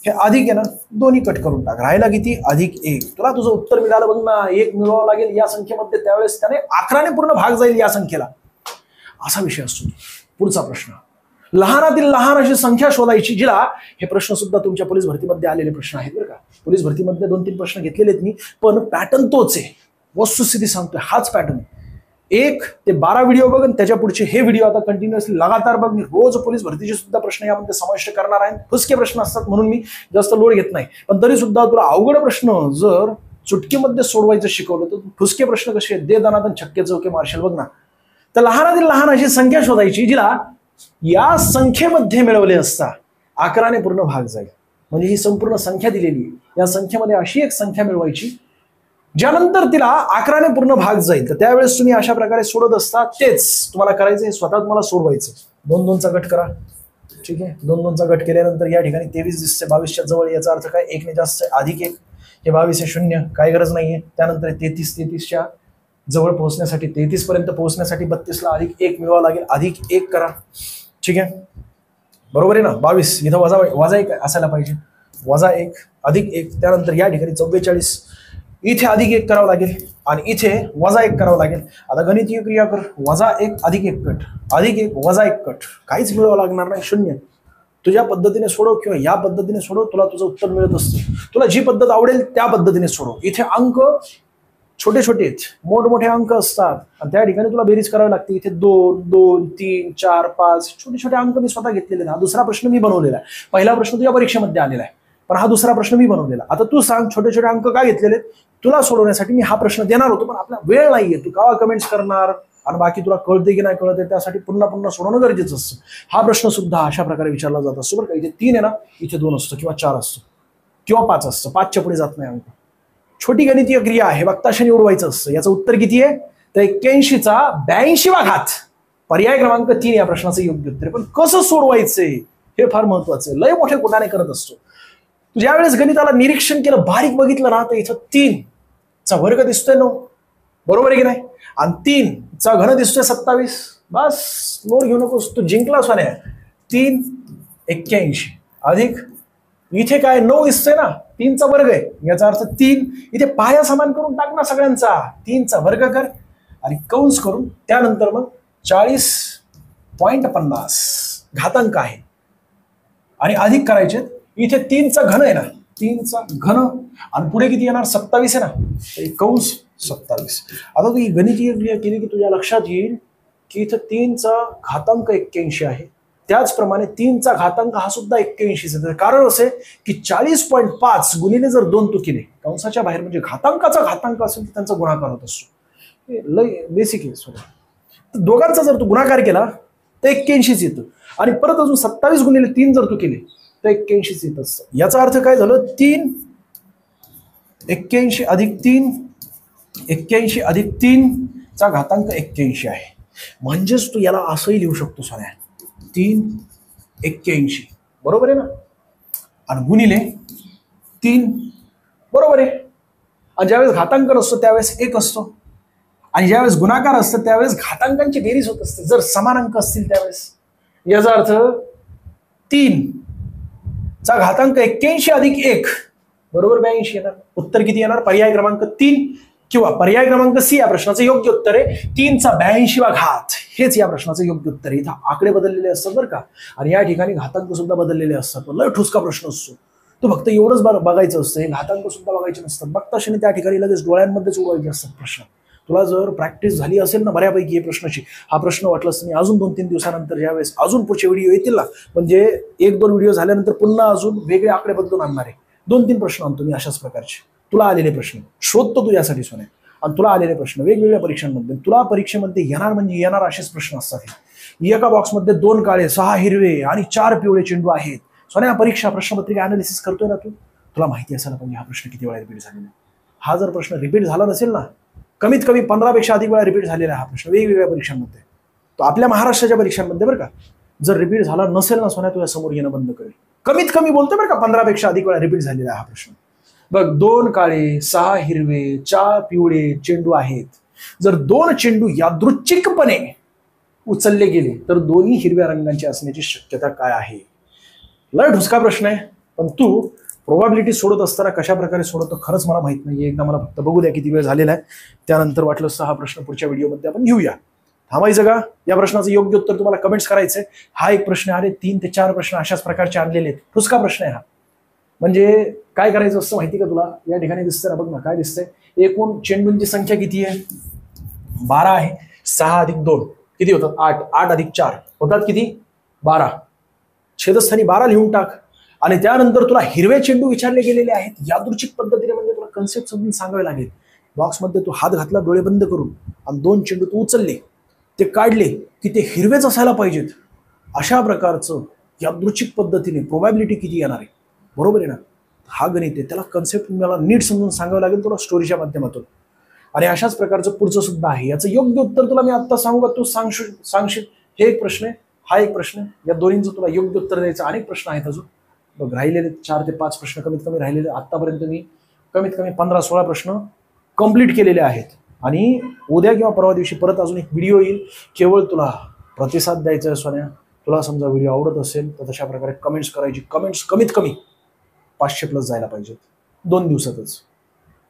हे अधिक आहे ना, दोन्ही कट करून टाक, राहिला किती? +1. तुला तुझं उत्तर मिळालं बघ ना, 1 मिळवावं लागेल या संख्येमध्ये, त्यावेळेस त्याने 11ने पूर्ण भाग जाईल या संख्येला, असा विषय असतो. पुढचा प्रश्न, लहानातील लहान अशी संख्या शोधायची जिला, हे प्रश्न सुद्धा तुमच्या पोलीस भरतीमध्ये आलेले प्रश्न आहेत बरं का. पोलीस भरतीमध्ये 2-3 प्रश्न घेतलेले आहेत मी, पण पॅटर्न तोच आहे, वस्तुस्थिती सांगतोय, हाच पॅटर्न आहे. 1 ते 12 व्हिडिओ बघ आणि त्याच्या पुढचे हे व्हिडिओ आता कंटिन्युअसली लगातार बघ. मी रोज पोलीस भरतीचे सुद्धा प्रश्न यामध्ये समाविष्ट करणार आहे. फुसके प्रश्न असतात म्हणून मी जास्त लोड घेत नाही, पण तरी सुद्धा तुला अवघड प्रश्न जर चुटकीमध्ये सोडवायचं शिकवलं तर फुसके प्रश्न कसे दे दनादन छक्के चौके मार्शल बघ ना. तर लहानातील लहान अशी संख्या शोधायची जिला या संख्येमध्ये मिळवले असता 11ने पूर्ण भाग जाईल. म्हणजे ही संपूर्ण संख्या दिलेली आहे, या संख्येमध्ये अशी एक संख्या मिळवायची ज्यानंतर तिला 11ने पूर्ण भाग जाईल. तर त्यावेळेस तुम्ही अशा प्रकारे सोडत असता, तेच तुम्हाला करायचं आहे, स्वतः तुम्हाला सोडवायचं. 2-2चा गट करा, ठीक आहे. 2-2चा गट केल्यानंतर या ठिकाणी 23 दिसते, 22च्या जवळ, याचा अर्थ काय? 1 ने जास्त +1, हे 22 आहे 0, काय गरज नाहीये. त्यानंतर 33च्या जवळ पोहोचण्यासाठी, 33 पर्यंत पोहोचण्यासाठी 32ला +1 मिळवावं लागेल, +1 करा, ठीक आहे. बरोबर आहे ना. 22 इथं वजा 1 असायला पाहिजे, +1 +1. त्यानंतर या ठिकाणी 44, इथे +1 करावं लागेल आणि इथे -1 करावं लागेल. आता गणितीय क्रिया कर, +1 +1 कट, +1 +1 कट, काहीच मिळवावं लागणार नाही, 0. तुझ्या पद्धतीने सोडव किंवा या पद्धतीने सोडव, तुला तुझं उत्तर मिळत असतं. तुला जी पद्धत आवडेल त्या पद्धतीने सोडव. इथे अंक छोटे छोटे आहेत, मोठमोठे अंक असतात आणि त्या ठिकाणी तुला बेरीज करावी लागते. इथे 2, 2, 3, 4, 5 छोटे छोटे अंक मी स्वतः घेतलेले. हा दुसरा प्रश्न मी बनवलेला आहे, पहिला प्रश्न तुझ्या परीक्षेमध्ये आलेला आहे, पण हा दुसरा प्रश्न मी बनवलेला. आता तू सांग छोटे छोटे अंक का घेतलेले? तुला सोडवण्यासाठी मी हा प्रश्न देणार होतो, पण आपला वेळ नाहीये. तू केव्हा कमेंट्स करणार आणि बाकी तुला कळते की नाही कळते, त्यासाठी पुन्हा पुन्हा सोडवणं गरजेचं असतं. हा प्रश्न सुद्धा अशा प्रकारे विचारला जात असतो बरं का. इथे 3 आहे ना, इथे 2 असतो किंवा 4 असतो किंवा 5 असतं, 5च्या पुढे जात नाही अंक. छोटी गणितीय क्रिया आहे, बघताक्षणी उडवायचं असतं. याचं उत्तर किती आहे? तर 81चा 82वा घात, पर्याय क्रमांक 3 या प्रश्नाचं योग्य उत्तर. पण कसं सोडवायचंय हे फार महत्वाचं आहे, लय मोठे कुठाने करत असतो. तू ज्या वेळेस गणिताला निरीक्षण केलं, बारीक बघितलं ना, तर इथं 3चा वर्ग दिसतोय 9, बरोबर आहे की नाही, आणि 3चा घन दिसतोय 27. बस लोड घेऊ नकोस, तू जिंकला सोन्या. 3 81 अधिक इथे काय 9 दिसतोय ना, 3चा वर्ग आहे, याचा अर्थ 3. इथे पाया समान करून टाक ना सगळ्यांचा, 3चा वर्ग कर आणि कंस करून त्यानंतर मग 40.50 घातांक आहे आणि अधिक करायचे. इथे 3चा घन आहे ना, 3चा घन आणि पुढे किती येणार? 27 आहे ना, कंस 27. आता तू ही गणितीय क्रिया केली की तुझ्या लक्षात येईल की इथं 3चा घातांक 81 आहे, त्याचप्रमाणे 3चा घातांक हा सुद्धा 81 आहे. कारण असे की 40.5 गुणिले जर 2 तू केले कंसाच्या बाहेर, म्हणजे घातांकाचा घातांक असेल तर त्यांचा गुणाकार होत असतो. लय बेसिक आहे. दोघांचा जर तू गुणाकार केला तर 81 येतं आणि परत अजून 27 गुणिले 3 जर तू केले तर 81 येत असतं. याचा अर्थ काय झालं? 3 81 अधिक 3 81 अधिक 3चा घातांक 81 आहे. म्हणजेच तू याला असंही लिहू शकतो सोन्या, 3 81 बरोबर आहे ना, आणि गुणिले 3 बरोबर आहे. आणि ज्यावेळेस घातांक असतो त्यावेळेस 1 असतो आणि ज्यावेळेस गुणाकार असतं त्यावेळेस घातांकांची बेरीज होत असते, जर समान अंक असतील त्यावेळेस. याचा अर्थ 3चा घातांक 81 अधिक 1 बरोबर 82 येणार. उत्तर किती येणार? पर्याय क्रमांक 3 किंवा पर्याय क्रमांक सी या प्रश्नाचं योग्य उत्तर आहे. 3चा 82वा घात हेच या प्रश्नाचं योग्य उत्तर आहे. इथं आकडे बदललेले असतात बरं का, आणि या ठिकाणी घातांक सुद्धा बदललेले असतात. लय ठुसका प्रश्न असतो तो, फक्त एवढंच बघायचं असतं, हे घातांक सुद्धा बघायचे नसतात. बघताक्षणी त्या ठिकाणी लगेच डोळ्यांमध्येच उडवायचे असतात प्रश्न. तुला जर प्रॅक्टिस झाली असेल ना बऱ्यापैकी हे प्रश्नाची, हा प्रश्न वाटलास नाही अजून 2-3 दिवसानंतर ज्यावेळेस अजून पुढचे व्हिडिओ येतील ना, म्हणजे 1-2 व्हिडिओ झाल्यानंतर पुन्हा अजून वेगळे आकडे बदलून आणणार आहे. 2-3 प्रश्न आणतो मी अशाच प्रकारचे. तुला आलेले प्रश्न शोधतो तू यासाठी सोन्या, आणि तुला आलेले प्रश्न वेगवेगळ्या परीक्षांमध्ये, तुला परीक्षेमध्ये येणार म्हणजे येणार असेच प्रश्न असतात. एका बॉक्समध्ये 2 काळे 6 हिरवे आणि 4 पिवळे चेंडू आहेत. सोन्या परीक्षा प्रश्नपत्रिका अनालिसिस करतोय ना तू, तुला माहिती असायला पाहिजे हा प्रश्न किती वेळा रिपीट झालेला आहे. हा जर प्रश्न रिपीट झाला नसेल ना, कमीत कमी 15 पेक्षा अधिक वेळा रिपीट झालेला हा प्रश्न वेगवेगळ्या परीक्षांमध्ये, तो आपल्या महाराष्ट्राच्या परीक्षांमध्ये बरं का, जर रिपीट झाला नसेल ना सोन्या, तुझ्या समोर येणं बंद करेल. कमीत कमी बोलतोय बरं का, 15 पेक्षा अधिक वेळा रिपीट झालेला हा प्रश्न. बघ 2 काळे 6 हिरवे 4 पिवळे चेंडू आहेत. जर 2 चेंडू यादृच्छिकपणे उचलले गेले तर दोन्ही हिरव्या रंगांचे असण्याची शक्यता काय आहे? लय ढुसका प्रश्न आहे, पण तू प्रोबॅबिलिटी सोडत असताना कशा प्रकारे सोडवतो खरंच मला माहित नाही. एकदा मला फक्त बघू द्या किती वेळ झालेला आहे, त्यानंतर वाटलं असतं हा प्रश्न पुढच्या व्हिडिओमध्ये आपण घेऊया. थांबायचं का? या प्रश्नाचं योग्य उत्तर तुम्हाला कमेंट्स करायचंय. हा एक प्रश्न आहे, 3 ते 4 प्रश्न अशाच प्रकारचे आणलेले आहेत. ढुसका प्रश्न आहे हा. म्हणजे काय करायचं असतं माहिती का तुला? या ठिकाणी दिसतंय ना, बघ ना काय दिसतंय. एकूण चेंडूंची संख्या किती आहे? 12 आहे. 6 अधिक 2 किती होतात? 8. 8 अधिक 4 होतात किती? 12. छेदस्थानी 12 लिहून टाक. आणि त्यानंतर तुला हिरवे चेंडू विचारले गेलेले आहेत यादृच्छिक पद्धतीने. म्हणजे तुला कन्सेप्ट समजून सांगावे लागेल. बॉक्समध्ये तू हात घातला डोळे बंद करून आणि 2 चेंडू तू उचलले, ते काढले की ते हिरवेच असायला पाहिजेत. अशा प्रकारचं यादृच्छिक पद्धतीने प्रोबॅबिलिटी किती येणार आहे, बरोबर आहे ना? हा गणित आहे, त्याला कन्सेप्ट मला नीट समजून सांगावं लागेल तुला स्टोरीच्या माध्यमातून. आणि अशाच प्रकारचं पुढचं सुद्धा आहे. याचं योग्य उत्तर तुला मी आत्ता सांगू का? तू सांगशील. हे एक प्रश्न आहे, हा एक प्रश्न आहे. या दोन्हींचं तुला योग्य उत्तर द्यायचं अनेक प्रश्न आहेत अजून. बघ, राहिलेले 4 ते 5 प्रश्न कमीत कमी राहिलेले. आतापर्यंत मी कमीत कमी 15-16 प्रश्न कंप्लीट केलेले आहेत. आणि उद्या किंवा परवा दिवशी परत अजून एक व्हिडिओ येईल. केवळ तुला प्रतिसाद द्यायचा आहे सोन्या. तुला समजा व्हिडिओ आवडत असेल तर तशा प्रकारे कमेंट्स करायची. कमेंट्स कमीत कमी 500+ जायला पाहिजेत 2 दिवसातच.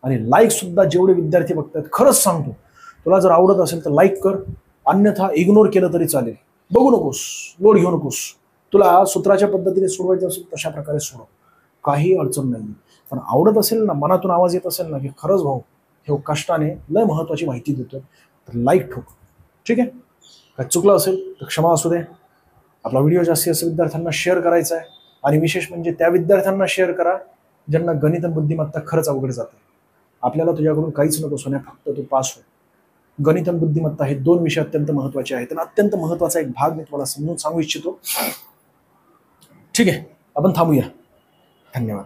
आणि लाईक सुद्धा जेवढे विद्यार्थी बघतात, खरंच सांगतो, तुला जर आवडत असेल तर लाईक कर, अन्यथा इग्नोर केलं तरी चालेल. बघू नकोस, लोड घेऊ नकोस. तुला सूत्राच्या पद्धतीने सोडवायचं असेल तशा प्रकारे सोडव, काही अडचण नाही. पण आवडत असेल ना, मनातून आवाज येत असेल ना की खरंच भाऊ हे कष्टाने लय महत्वाची माहिती देतोय, तर लाईक ठोक. ठीक आहे? काय चुकलं असेल तर क्षमा असू दे. आपला व्हिडिओ जास्तीत जास्त विद्यार्थ्यांना शेअर करायचा आहे. आणि विशेष म्हणजे त्या विद्यार्थ्यांना शेअर करा ज्यांना गणित आणि बुद्धिमत्ता खरंच अवघड जाते. आपल्याला तुझ्याकडून काहीच नको सोन्या, फक्त तू पास हो. गणित आणि बुद्धिमत्ता हे 2 विषय अत्यंत महत्वाचे आहेत. आणि अत्यंत महत्वाचा एक भाग मी तुम्हाला समजून सांगू इच्छितो. ठीक आहे, आपण थांबूया. धन्यवाद.